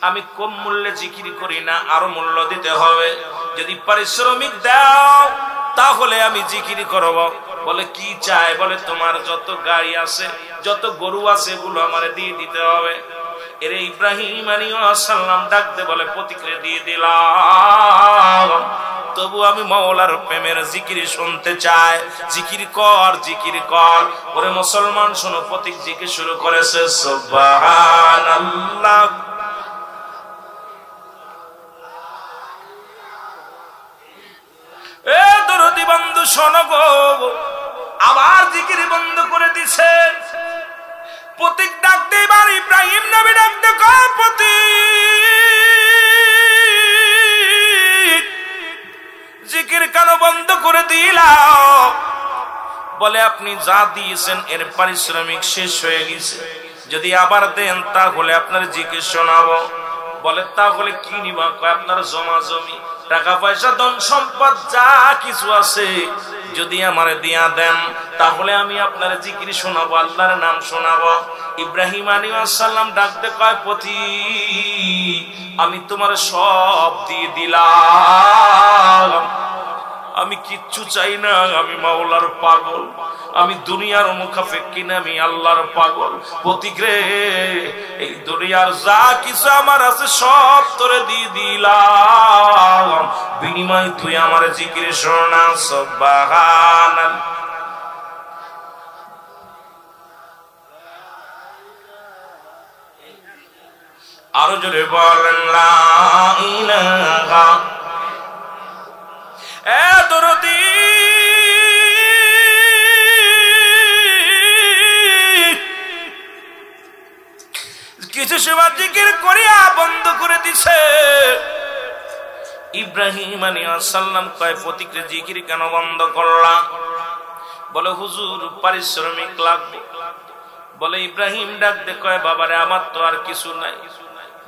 আমি কম মূল্যে জিকির করি না আরো মূল্য দিতে হবে যদি পারিশ্রমিক দাও তাহলে আমি জিকির করব বলে কি চাই বলে তোমার যত গাড়ি আছে যত গরু আছে এগুলো আমারে দিয়ে দিতে হবে এর ইব্রাহিম আলাইহিস সালাম ডাকতে বলে প্রতিক্রিয়া দিয়ে দিলাম তবু আমি মাওলার প্রেমের জিকির শুনতে চাই জিকির কর ওরে মুসলমান শোনো প্রতীক জিকির শুরু করেছে সুবহানাল্লাহ এ দরদি বন্ধু শোনো গো আবার জিকির বন্ধ করে দিছে প্রতীক ডাকতে এবার ইব্রাহিম নবী ডাকতে কয় প্রতীক জিকির কেন বন্ধ করে দিলাও বলে আপনি যা দিয়েছেন এর পারিশ্রমিক শেষ হয়ে গেছে যদি আবার দেন তাহলে আপনার জিকির শোনাবো বলে তাহলে কি নিবা কয় আপনার জমা জমি টাকা পয়সা ধন সম্পদ যা কিছু আছে যদি আমারে দিয়া দেন তাহলে আমি আপনার জিকির শোনাবো, আল্লাহর নাম শোনাবো। ইব্রাহিম আলাইহিস সালাম ডাকতে কয়, পতি আমি তোমার সব দিয়ে দিলাম, আমি কিচ্ছু চাই না, আমি মাওলার পাগল, আমি দুনিয়ার মুখাফেক্ষী না, আমি আল্লাহর পাগল। পথিক রে, এই দুনিয়ার যা কিছু আমার আছে সব তোরে দিয়ে দিলাম, বিনিময় তুই আমার জিকির শোনা। সুবহানাল্লাহ। আরো জোরে বলেন লা ইলাহা। এ দরদি কিছু সময় জিকির করিয়া বন্ধ করে দিছে। ইব্রাহিম আলাইহিস সালাম কয়, পথিকরে জিকির কেন বন্ধ করলা? বলে হুজুর পারিশ্রমিক লাগবে। বলে ইব্রাহিম ডাকতে কয়, বাবারে আমার তো আর কিছু নাই,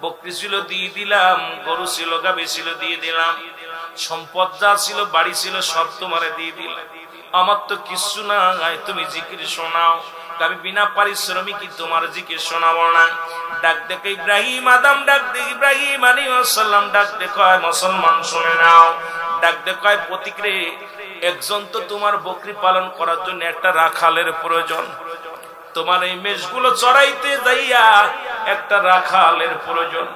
বকরি ছিল দিয়ে দিলাম, গরু ছিল, গাভী ছিল দিয়ে দিলাম, সম্পদ যা ছিল, বাড়ি ছিল, সব তোমারে দিয়ে দিলাম, আমার তো কিছু নাই, তুমি জিকির শোনাও। আমি বিনা পারিশ্রমিকই তোমার জিকির শোনাবো না। ডাক দেখে ইব্রাহিম আদম, ডাক দেখে ইব্রাহিম আলাইহিস সালাম ডাক দেখে মুসলমান শুনে নাও। ডাক দেখে প্রতিক্রে, একজন তো তোমার বকরি পালন করার জন্য একটা রাখালের প্রয়োজন, তোমার এই মেষগুলো চড়াইতে যাইয়া একটা রাখালের প্রয়োজন।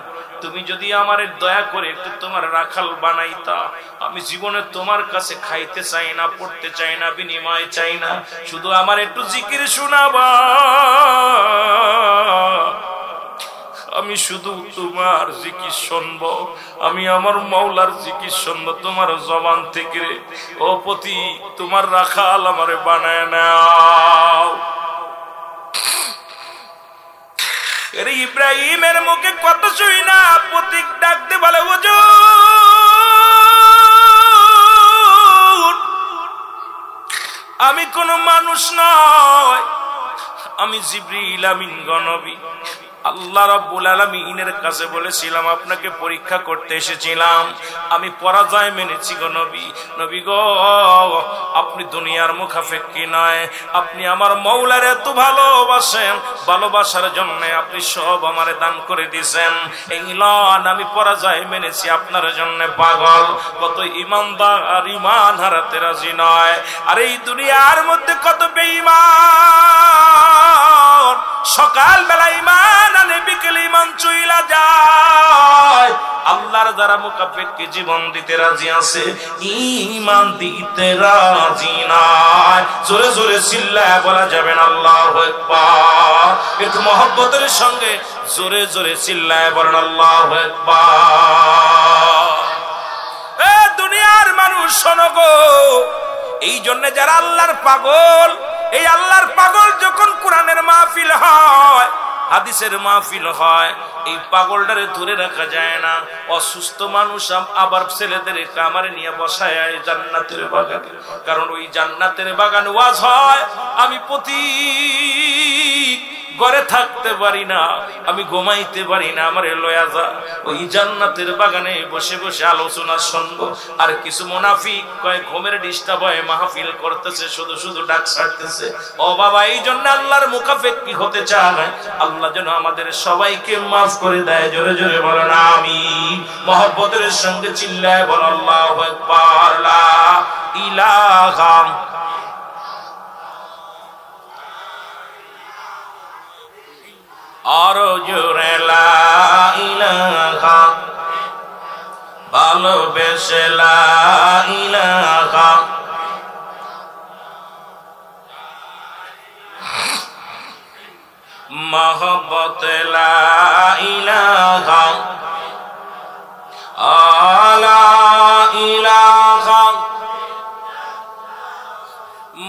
তুমি যদি আমার দয়া করে একটু তোমার রাখাল বানাইতা, আমি জীবনে তোমার কাছে খাইতে চাই না, পড়তে চাই না, বিনিময় চাই না, শুধু আমার একটু জিকির শোনাবা, আমি শুধু তোমার জিকির শুনবো, আমি আমার মাওলার জিকির শুনবো তোমার জবান থেকে। ও পতি, তোমার রাখাল আমারে বানায় নাও। ইব্রাহিমের মুখে কত শুই না, প্রতীক ডাকতে বলে, হুজুর আমি কোন মানুষ নয়, আমি জিবরিল আমিন গণবী। আল্লাহ রাব্বুল আলামিনের কাছে বলেছিলাম আপনাকে পরীক্ষা করতে এসেছিলাম, আমি পরাজয় মেনেছি গো নবী। নবী গো, আপনি দুনিয়ার মুখাফেক্ষী নয়, আপনি আমার মাওলার এত ভালোবাসেন, ভালোবাসার জন্য আপনি সব আমারে দান করে দিয়েছেন। এই লন আমি পরাজয় মেনেছি আপনার জন্য পাগল। কত ইমানদার আর ইমান হারাতে রাজি নয়, আর এই দুনিয়ার মধ্যে কত বেঈমান সকাল বেলা ইমান আনে, বিকেলে ইমান চইলা যায়। আল্লাহর যারা মুখাপেক্ষী জীবন দিতে রাজি আছে, ইমান দিতে রাজি নাই। জোরে জোরে চিল্লায় বলা যাবে না আল্লাহু আকবার। একটু মহব্বতের সঙ্গে জোরে জোরে চিল্লায় বলেন আল্লাহু আকবার। এ দুনিয়ার মানুষ শোনো গো, এই জন্য যারা আল্লাহর পাগল, এই আল্লাহর পাগল যখন কোরআনের মাহফিল হয়, হাদিসের মাহফিল হয়, এই পাগলটারে ধরে রাখা যায় না। অসুস্থ মানুষ আবার ছেলেদের কামারে নিয়ে বসায় জান্নাতের বাগানে, কারণ ওই জান্নাতের বাগান ওয়াজ হয়। আমি প্রতি ঘরে থাকতে পারি না, আমি ঘুমাইতে পারি না, আমারে লয়া যা ওই জান্নাতের বাগানে বসে বসে আলোচনা শুনবো। আর কিছু মুনাফিক কয় ঘুমের ডিস্টার্ব হয়, মাহফিল করতেছে, শুধু শুধু ডাক ছাড়তেছে। ও বাবা, এই জন্য আল্লাহর মুখাপেক্ষী হতে চায়, আল্লাহ যেন আমাদের সবাইকে মাফ করে দেয়। জোরে জোরে বলেন আমিন। মহব্বতের সঙ্গে চিল্লায় বল আল্লাহু আকবার। লা ইলাহা আরো জোরে লা ইলাহা, ভালোবেসে লা ইলাহা, মহব্বতে লা ইলাহা, আলা ইলাহা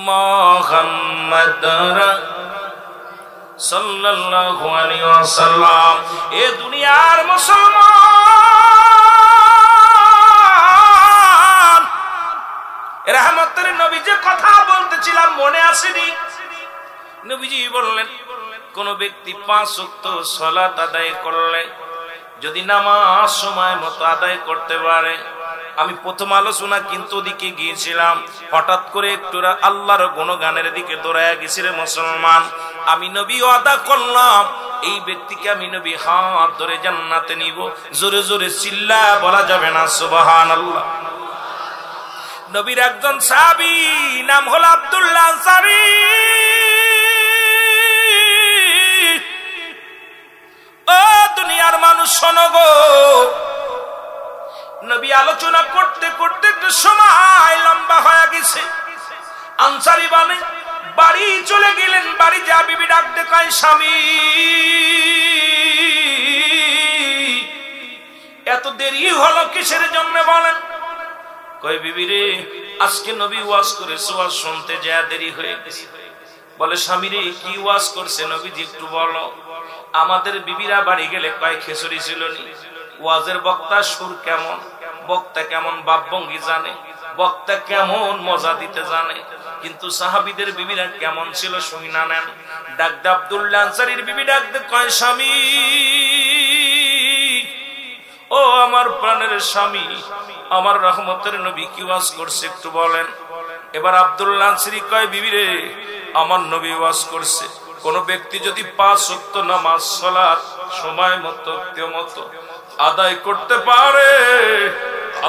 মুহাম্মদ সাল্লাল্লাহু আলাইহি ওয়াসাল্লাম। এ দুনিয়ার মুসলমান, রাহমাতুল নবী যে কথা বলতেছিলাম মনে আসেনি? নবীজি বললেন, কোন ব্যক্তি 5 ওয়াক্ত সালাত আদায় করলে, যদি নামাজ সময় মতো আদায় করতে পারে, আমি প্রথম আলোচনা কিন্তু ওদিকে গিয়েছিলাম, হঠাৎ করে একটু আল্লাহর গুণগানের দিকে দৌড়ায় গেছি রে মুসলমান। আমি নবী ওয়াদা করলাম এই ব্যক্তিকে আমি নবী হাত ধরে জান্নাতে নিব। জোরে জোরে চিল্লা বলা যাবে না সুবহানাল্লাহ। নবীর একজন সাহাবী নাম হলো আব্দুল্লাহ আনসারী। ও দুনিয়ার মানুষ শোনো গো, নবী আলোচনা করতে করতে একটু সময় লম্বা হয়ে গেছে। আনসারী বানে বাড়ি চলে গেলেন। বাড়ি যা বিবি ডাকতে কয় স্বামী এত দেরি হলো কিসের জন্য বলেন? কয় বিবি রে আজকে নবী ওয়াজ করেছে, ওয়াজ শুনতে যা দেরি হয়ে গেছে। বলে স্বামী রে কি ওয়াজ করছে নবীজি একটু বলো। আমাদের বিবিরা বাড়ি গেলে কয় খিচুড়ি ছিল নি। ওয়াজের বক্তা সুর কেমন, বক্তা কেমন ভাবভঙ্গি জানে, বক্তা কেমন মজা দিতে জানে, কিন্তু সাহাবীদের বিবিরা কেমন ছিল শুনি না নেন। ডাকতে আব্দুল্লাহ আনসারীর বিবি ডাকতে কয় স্বামী ও আমার প্রাণের স্বামী, আমার রহমতের নবী কি ওয়াজ করছে একটু বলেন। এবার আব্দুল্লাহ আনসারী কয় বিবি রে আমার নবী ওয়াজ করছে কোন ব্যক্তি যদি 5 ওয়াক্ত নামাজ সালাত সময় মতো আদায় করতে পারে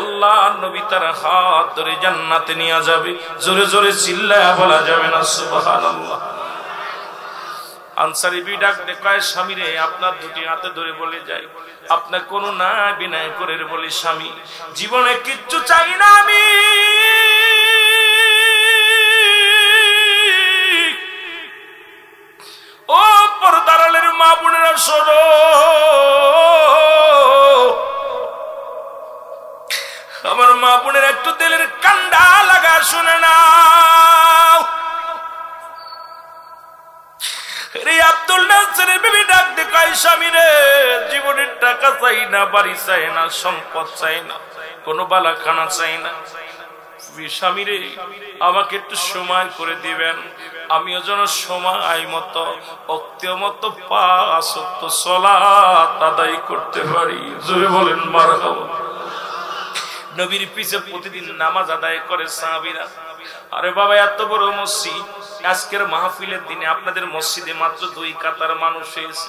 আল্লাহ নবী তার হাত ধরে জান্নাতে নিয়ে যাবে। জোরে জোরে চিল্লায়া বলা যাবে না সুবহানাল্লাহ। আনসারী বি ডাক দেখায় স্বামী রে আপনার দুটি হাতে ধরে বলে যাই আপনার কোনো না বিনয় করে বলি স্বামী জীবনে কিচ্ছু চাই না আমি, ও পর্দারের মা বোনেরা শোনো, আমার মা বোনের একটু দিলের কান্ডা লাগা শুনে নাও। রে আব্দুল্লাহ আনসারী বিবি ডাক দেখায় স্বামী রে জীবনের টাকা চাই না, বাড়ি চাই না, সম্পদ চাই না, কোনো বালাখানা চাই না। স্বামী রে আমাকে একটু সময় করে দিবেন, আমিও যেন সময় মতো অক্তীয় মতো 5 ওয়াক্ত সালাত আদায় করতে পারি। জোরে বলেন মারহাবা। নবীর পিছে প্রতিদিন নামাজ আদায় করে সাহাবীরা। আরে বাবা এত বড় মসজিদ, আজকের মাহফিলের দিনে আপনাদের মসজিদে মাত্র 2 কাতার মানুষ হয়েছে,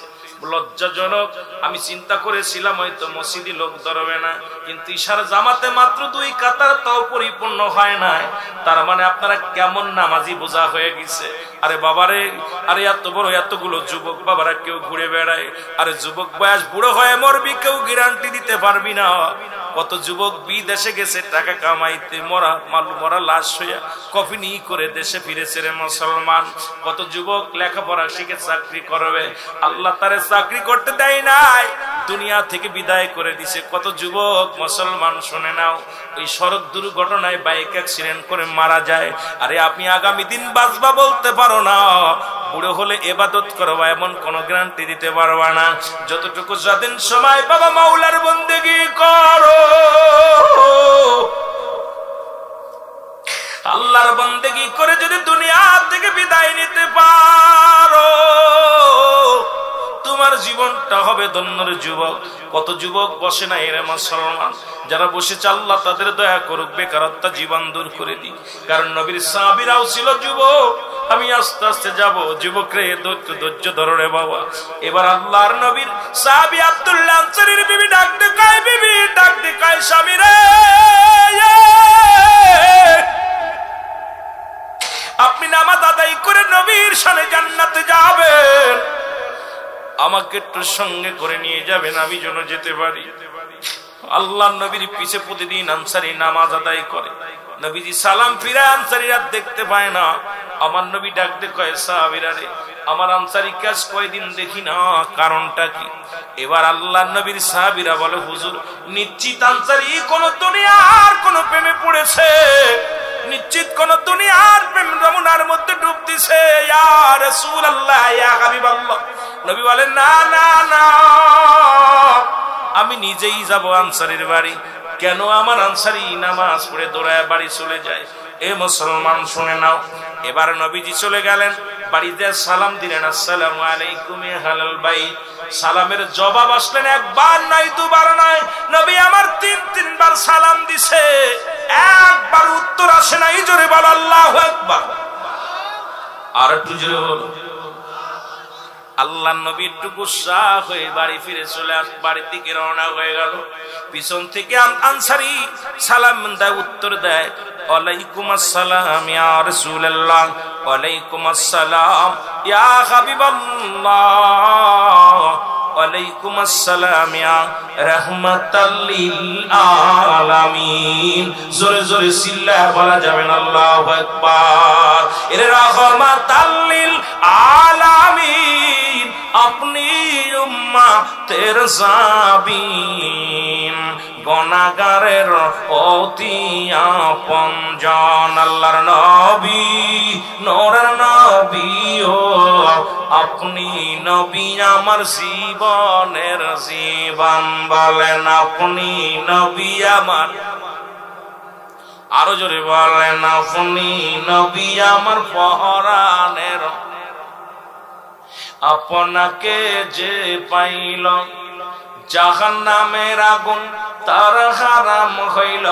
লজ্জাজনক। আমি চিন্তা করেছিলাম হয়তো মসজিদে লোক ধরবে না, কিন্তু ইশারা জামাতে মাত্র 2 কাতার তাও পরিপূর্ণ হয় নাই। তার মানে আপনারা কেমন নামাজি বোঝা হয়ে গেছে। আরে বাবারে, আরে এত বড় এতগুলো যুবক বাবারা কেউ ঘুরে বেড়ায়, আরে যুবক বয়স বুড়ো হয়ে মরবি কেউ গ্যারান্টি দিতে পারবি না। কত যুবক বিদেশে গেছে টাকা কামাইতে, মরা লাশ হইয়া কফিনি করে দেশে ফিরেছে রে মুসলমান। কত যুবক লেখাপড়া শিখে চাকরি করবে, আল্লাহ তারে চাকরি করতে দেয় নাই, দুনিয়া থেকে বিদায় করে দিছে। কত যুবক মুসলমান শুনে নাও এই সড়ক দুর্ঘটনায় বাইক অ্যাক্সিডেন্ট করে মারা যায়। আরে আপনি আগামী দিন বাঁচবা বলতে পারো না, বুড়ো হলে ইবাদত করবা এমন কোন গ্যারান্টি দিতে পারবা না। যতটুকু স্বাধীন সময় বাবা মাওলার বন্দেগী করো, আল্লাহর বন্দেগী করে যদি দুনিয়া থেকে বিদায় নিতে পারো তোমার জীবনটা হবে ধন্যর যুবক। কত যুবক বসে না এর মুসলমান, যারা বসেছে আল্লাহ তাদের দয়া করুক, বেকারত্ব জীবন দূর করে দিক। কারণ নবীর সাহাবীরাও ছিল যুবক। আমি আস্তে আস্তে যাব, যুবক রে ধৈর্য ধরো রে বাবা। এবার আল্লাহর নবীর সাহাবী আব্দুল্লাহ আনসারীর বিবি ডাক দেখায় স্বামী রে আপনি নামাজ আদায় করে নবীর সামনে জান্নাতে যাবেন, আমাকে একটু সঙ্গে করে নিয়ে যাবেন আমি যেন যেতে পারি। আল্লাহ নবীর পিছে প্রতিদিন আনসারী নামাজ আদায় করে। নবীজি সালাম ফিরে আনসারীরা দেখতে পায় না। আমার নবী ডাক দেখায় সাহাবীরা রে আমার আনসারী কাজ কয়দিন দেখি না, কারণটা কি? এবার আল্লাহ নবীর সাহাবীরা বলে হুজুর নিশ্চিত আনসারী কোন দুনিয়ার কোন প্রেমে পড়েছে, নিশ্চিত কোন দুনিয়ার প্রেম যমুনার মধ্যে ডুব দিছে। ইয়া রাসূলুল্লাহ ইয়া হাবিবাল্লাহ। নবী বলেন না না না, আমি নিজেই যাব আনসারীর বাড়ি। কেন? আমার আনসারী নামাজ পড়ে দৌড়ায় বাড়ি চলে যায়। এ মুসলমান শুনে নাও। এবার নবীজি চলে গেলেন, বাড়িতে সালাম দিলেন আসসালামু আলাইকুম ইয়া আহলাল বাইত। সালামের জবাব আসলেন একবার নয় দুবার নয়, নবী আমার 3 বার সালাম দিছে। দিছে, একবার উত্তর আসে না। এই জোরে বল আল্লাহু আকবার। আর একটু জোরে বল। আল্লাহর নবী একটু গুসা হয়ে বাড়ি ফিরে চলে বাড়ির দিকে রওনা হয়ে গেল। পিছন থেকে আনসারী সালাম দেয়, উত্তর দেয়, ওয়ালাইকুম আসসালাম ইয়া রাসূলুল্লাহ, ওয়ালাইকুম আসসালাম ইয়া হাবিবাল্লাহ, ওয়ালাইকুম আসসালাম ইয়া রাহমাতাল লিল আলামিন। জোরে জোরে চিল্লায় বলা যাবে না আল্লাহু আকবার। এর রাহমাতাল লিল আলামিন, আপনি উম্মতের জাবিন, গুনাহগারের অতি আপনজন। আল্লাহর নবী, নূরের নবী ও আপনি নবী আমার জীবনের জীবন। বলেন আপনি নবী আমার, আরো জোরে বলেন আপনি নবী আমার পরাণের। আপনাকে যে পাইল জাহান্নামের আগুন তার হারাম হইল,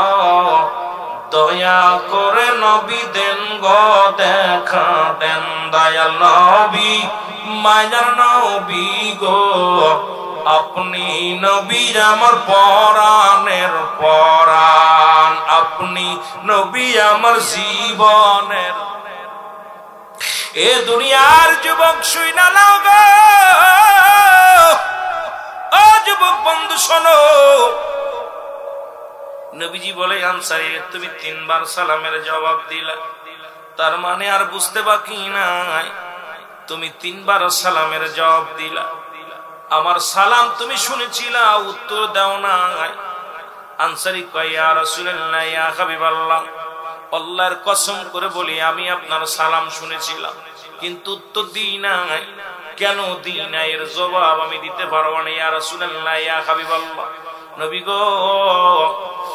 দয়া করে নবী দেন গো দেখা দেন। দয়াল নবী, মায়ার নবী গো আপনি নবী আমার পরাণের পরাণ, আপনি নবী আমার জীবনের। এ দুনিয়ার যুবক শুই না লাও গো, ও যুবক বন্ধু শোনো, নবীজি বলে আনসারী তুমি 3 বার সালামের জবাব দিলা, তার মানে আর বুঝতে বাকি নাই, তুমি 3 বার সালামের জবাব দিলা, আমার সালাম তুমি শুনেছিলা, উত্তর দাও নাই। আনসারী কয় ইয়া রাসূলুল্লাহ ইয়া হাবিবাল্লাহ, আল্লাহর কসম করে বলি আমি আপনার সালাম শুনেছিলাম কিন্তু উত্তর দিই নাই। কেন দিই না এর জবাব আমি দিতে পারবো না। ইয়া রাসূলুল্লাহ ইয়া হাবিবাল্লাহ, নবী গো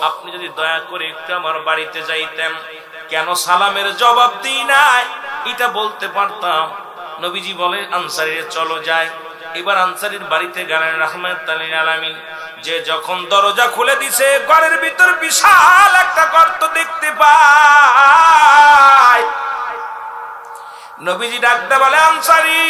আপনি যদি দয়া করে একটু আমার বাড়িতে যাইতেন, কেন সালামের জবাব দিই নাই এটা বলতে পারতাম। নবীজি বলে আনসারীরে চলো যাই। এবার আনসারীর বাড়িতে গেলেন রাহমাতুল লিল আলামিন। যে যখন দরজা খুলে দিছে, ঘরের ভিতর বিশাল একটা গর্ত দেখতে পায়। নবীজি ডাকতে বলে আনসারী,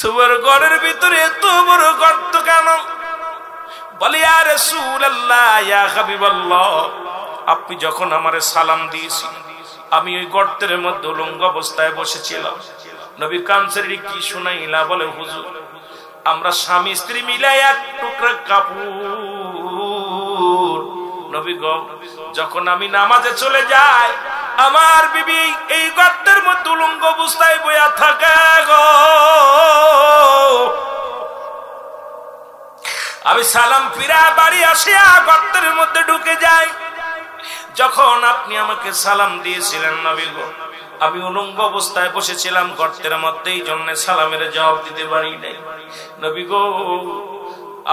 তোমার ঘরের ভিতরে এত বড় গর্ত কেন? বলে ইয়া রাসূলুল্লাহ ইয়া হাবিবাল্লাহ, আপনি যখন আমারে সালাম দিয়েছেন আমি ওই গর্তের মধ্যে উলঙ্গ অবস্থায় বসেছিলাম। নবী আনসারী কি শুনাইলা? বলে হুজুর আমরা স্বামী স্ত্রী মিলে এক টুকরা কাপড়, নবী গো যখন আমি নামাজে চলে যাই আমার বিবি এই গর্তের মধ্যে উলঙ্গ অবস্থায় বইয়া থাকে গো। আমি সালাম ফিরা বাড়ি আসিয়া গর্তের মধ্যে ঢুকে যাই। যখন আপনি আমাকে সালাম দিয়েছিলেন নবী গো, আমি উলঙ্গ অবস্থায় বসেছিলাম গর্তের মধ্যে, এই জন্য সালামের জবাব দিতে পারি নাই। নবী গো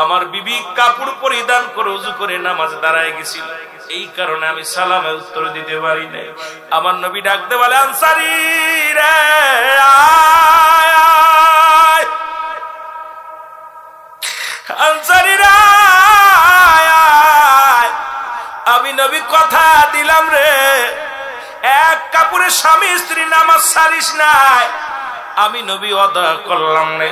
আমার বিবি কাপড় পরিধান করে ওযু করে নামাজ দাঁড়ায় গেছিল, এই কারণে আমি সালামের উত্তর দিতে পারি নাই। আমার নবী ডাকতে বলে আনসারী রে আয়, আনসারী রে আয়, আমি নবী কথা দিলাম রে, এক কাপড়ে স্বামী স্ত্রী নামাজ ছাড়িস নাই। আমি নবী ওয়াদা করলাম রে,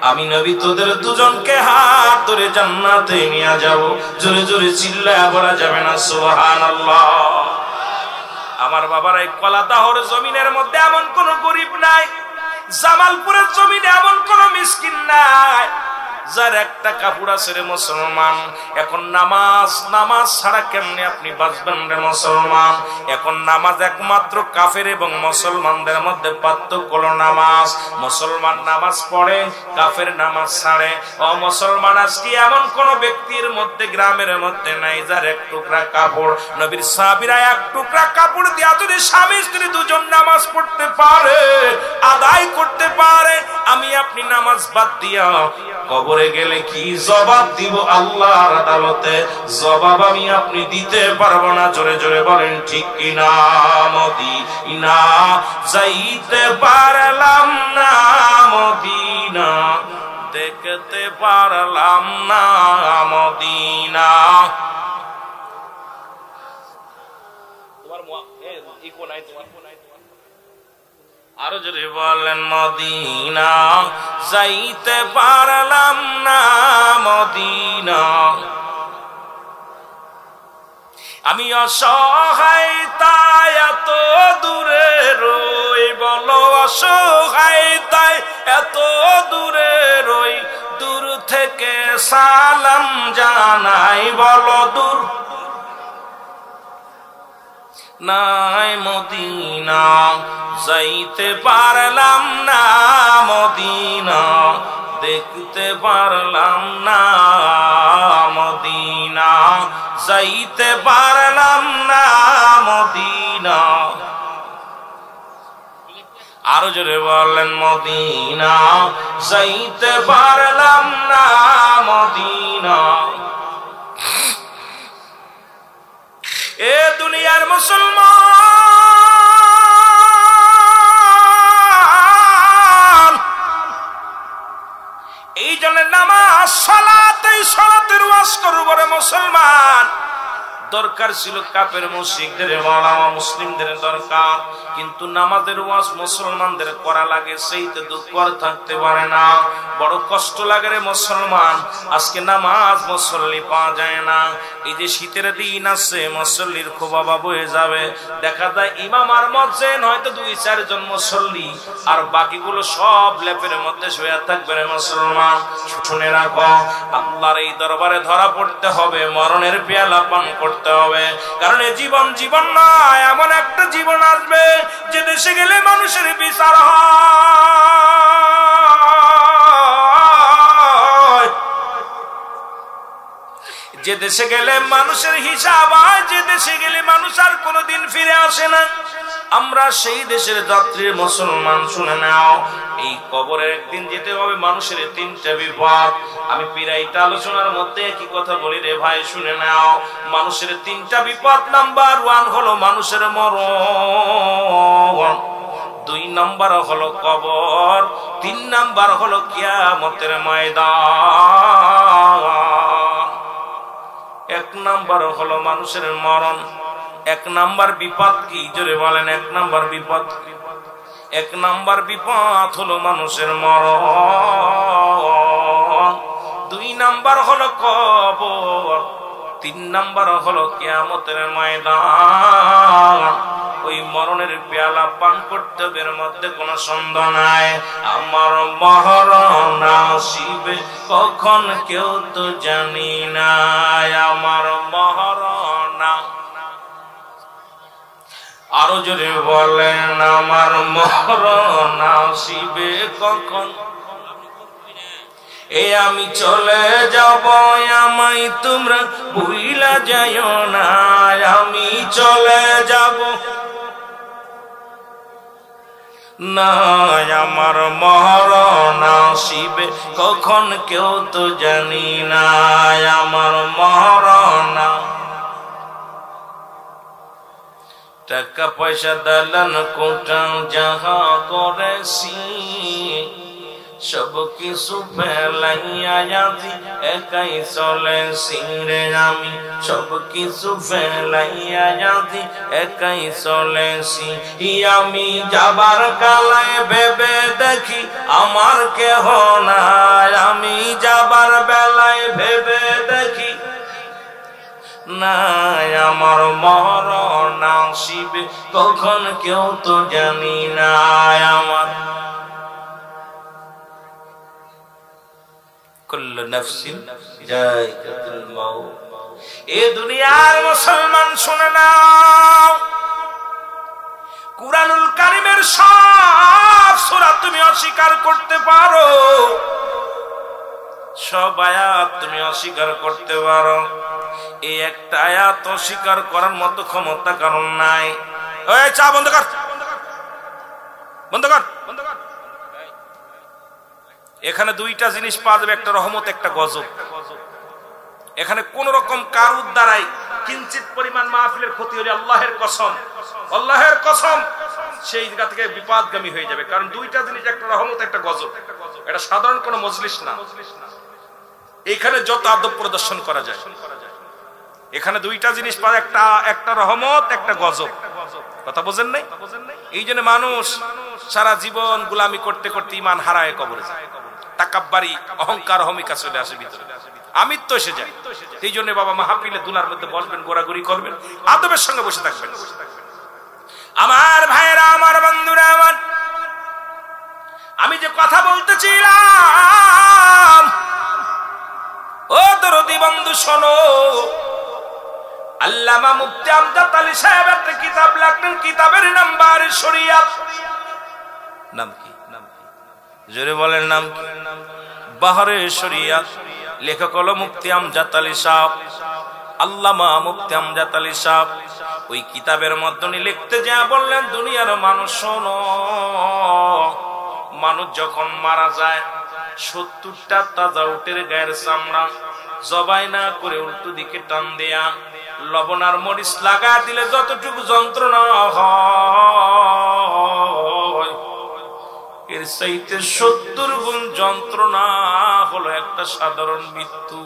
আমি নবী তোদের দুজনকে হাত ধরে জান্নাতে নিয়ে যাব। জোরে জোরে চিল্লায়া বলা যাবে না সুবহানাল্লাহ। আমার বাবার এই কলাদাহর জমিনের মধ্যে এমন কোন গরিব নাই, জামালপুরের জমিনে এমন কোন মিসকিন নাই যার একটা কাপড় আছে রে মুসলমান। এখন নামাজ ছাড়া কেমনে আপনি বাঁচবেন রে মুসলমান? এখন নামাজ একমাত্র কাফের এবং মুসলমানদের মধ্যে পার্থক্য হলো নামাজ। মুসলমান নামাজ পড়ে, কাফের নামাজ ছাড়ে। ও মুসলমান, আজকে এমন কোন ব্যক্তির মধ্যে গ্রামের মধ্যে নাই যার এক টুকরা কাপড়। নবীর সাহাবীরা এক টুকরা কাপড় দিয়া যদি স্বামী স্ত্রী দুজন নামাজ পড়তে পারে, আদায় করতে পারে, আমি আপনি নামাজ বাদ দিয়া কবরে গেলে কি জবাব দিব আল্লাহর আদালতে? জবাব আমি আপনি দিতে পারবো না। জোরে জোরে বলেন ঠিক কিনা? মদিনা যাইতে পারলাম না, মদিনা দেখতে পারলাম না মদিনা। আরো যদি বলেন মদিনা যাইতে পারলাম না মদিনা। আমি অসহায় তাই এত দূরে রই, বলো অসহায় তাই এত দূরে রই, দূর থেকে সালাম জানাই, বলো দূর নাই মদিনা যাইতে পারলাম না মদিনা, দেখতে পারলাম না মদিনা, যাইতে পারলাম না মদিনা। আরো জোরে বলেন মদিনা যাইতে পারলাম না মদিনা। এ দুনিয়ার মুসলমান, এই জন্য নামাজ সালাত, এই সালাতের ওয়াজ করব রে মুসলমান। দরকার ছিল কাফের মুশরিকদের ওয়ালামা মুসলিমদের দরকার, কিন্তু নামাজের ওয়াজ মুসলমানদের করা লাগে, সেইতে দুঃখ আর থাকতে পারে না। বড় কষ্ট লাগে রে মুসলমান, আজকে নামাজ মুসল্লি পাওয়া যায় না। এই যে শীতের দিন আছে মুসল্লির খুব অভাব হয়ে যাবে, দেখা যায় ইমাম আর মুয়াজ্জিন হয়তো 2-4 জন মুসল্লি, আর বাকিগুলো সব লেপের মধ্যে শুয়ে থাকবে রে মুসলমান। শুনে রাখো, আল্লাহর এই দরবারে ধরা পড়তে হবে, মরণের পেয়ালা পান করতে হবে। কারণ এই জীবন জীবন নয়, এমন একটা জীবন আসবে যে দেশে গেলে মানুষের বিচার হয়, যে দেশে গেলে মানুষের হিসাব হয়, যে দেশে গেলে মানুষ আর কোনোদিন ফিরে আসে না। আমরা সেই দেশের যাত্রীর মুসলমান, শুনে নাও, এই কবরে একদিন যেতে হবে মানুষের 3টা বিপদ। আমি পিরাইটা আলোচনার মধ্যে কি কথা বলি রে ভাই, শুনে নাও। মানুষের 3টা বিপদ। নাম্বার 1 হলো মানুষের মরণ, 2 নাম্বার হলো কবর, 3 নাম্বার হলো কিয়ামতের ময়দান। 1 নাম্বার হলো মানুষের মরণ। 1 নাম্বার বিপদ কি, জোরে বলেন 1 নাম্বার বিপদ? 1 নাম্বার বিপদ হলো মানুষের মরণ, 2 নাম্বার হলো কবর, 3 নাম্বার হলো কিয়ামতের ময়দান। ওই মরণের পেয়ালা পান করতে বের মধ্যে কোনো সন্দেহ নাই। আমার মরণ আসিবে কখন কেউ তো জানি না, আমার মরণ। আরো জোরে বলেন আমার মরণ আসিবে কখন। এ আমি চলে যাব, আমায় তোমরা ভুইলা যাইও না, আমি চলে যাব না, আমার মরণ আসিবে কখন কেউ তো জানি না, আমার মরণ। টাকা পয়সা দালান কোটা যাহা করেছি, সব কিছু ফেলাইয়া আজি একাই চলেছি রে আমি, সব কিছু ফেলাইয়া আজি একাই চলেছি। আমি যাবার কালায় ভেবে দেখি আমার কেহ নাই, আমি যাবার বেলায় ভেবে দেখি নাই, আমার মরণ আসিবে কখন কেউ তো জানি না, আমার কুল্লু নাফসিন যায়কাতুল মাউত। এ দুনিয়ার মুসলমান শুনে নাও, কুরআনুল কারীমের সব সূরা তুমি অস্বীকার করতে পারো, সব আয়াত তুমি অস্বীকার করতে পারো, এই একটা আয়াত অস্বীকার করার মতো ক্ষমতা কারণ নাই। ওই চা বন্ধ কর, বন্ধ কর, বন্ধ কর। এখানে 2টা জিনিস পাওয়া যাবে, একটা রহমত, একটা গজব। এখানে কোন রকম কারুর দ্বারাই কিঞ্চিত পরিমাণ মাহফিলের ক্ষতি হলে আল্লাহের কসম, আল্লাহের কসম সেই জায়গা থেকে বিপদগামী হয়ে যাবে। কারণ 2টা জিনিস, একটা রহমত, একটা গজব। এটা সাধারণ কোনো মজলিস না। এখানে যত আদব প্রদর্শন করা যায়, এখানে দুইটা জিনিস পায়, একটা রহমত, একটা গজব। কথা বোঝেন নাই? এই জন্য মানুষ সারা জীবন গোলামি করতে করতে ইমান হারায় কবরে যায়, তাকাব্বারি অহংকার অহমিকা চলে আসে ভিতরে, আমিত্ব এসে যায়। এই জন্য বাবা মাহফিলে দুলার মধ্যে বসবেন, গোড়াগড়ি করবেন, আদবের সঙ্গে বসে থাকবেন। আমার ভাইরা, আমার বন্ধুরা, আমার আমি যে কথা বলতেছিলাম, ও দরদি বন্ধু শোনো, আল্লামা মুফতি আমজাদ আলী সাহেব একটা কিতাব লিখলেন, কিতাবের নাম বাহরে শরিয়াত। নাম কি? জোরে বলেন নাম কি? বাহরে শরিয়াত। লেখক হলো মুফতি আমজাদ আলী সাহেব, আল্লামা মুফতি আমজাদ আলী সাহেব। ওই কিতাবের মধ্যে লিখতে যা বললেন, দুনিয়ার মানুষ শোনো, মানুষ যখন মারা যায় 70টা তাজা উটের গায়ের চামড়া জবাই না করে উল্টো দিকে টান দেয়া লবণ আর মরিচ লাগা দিলে যতটুকু যন্ত্রণা হয়, এর চাইতে 70 গুণ যন্ত্রণা হলো একটা সাধারণ মৃত্যু।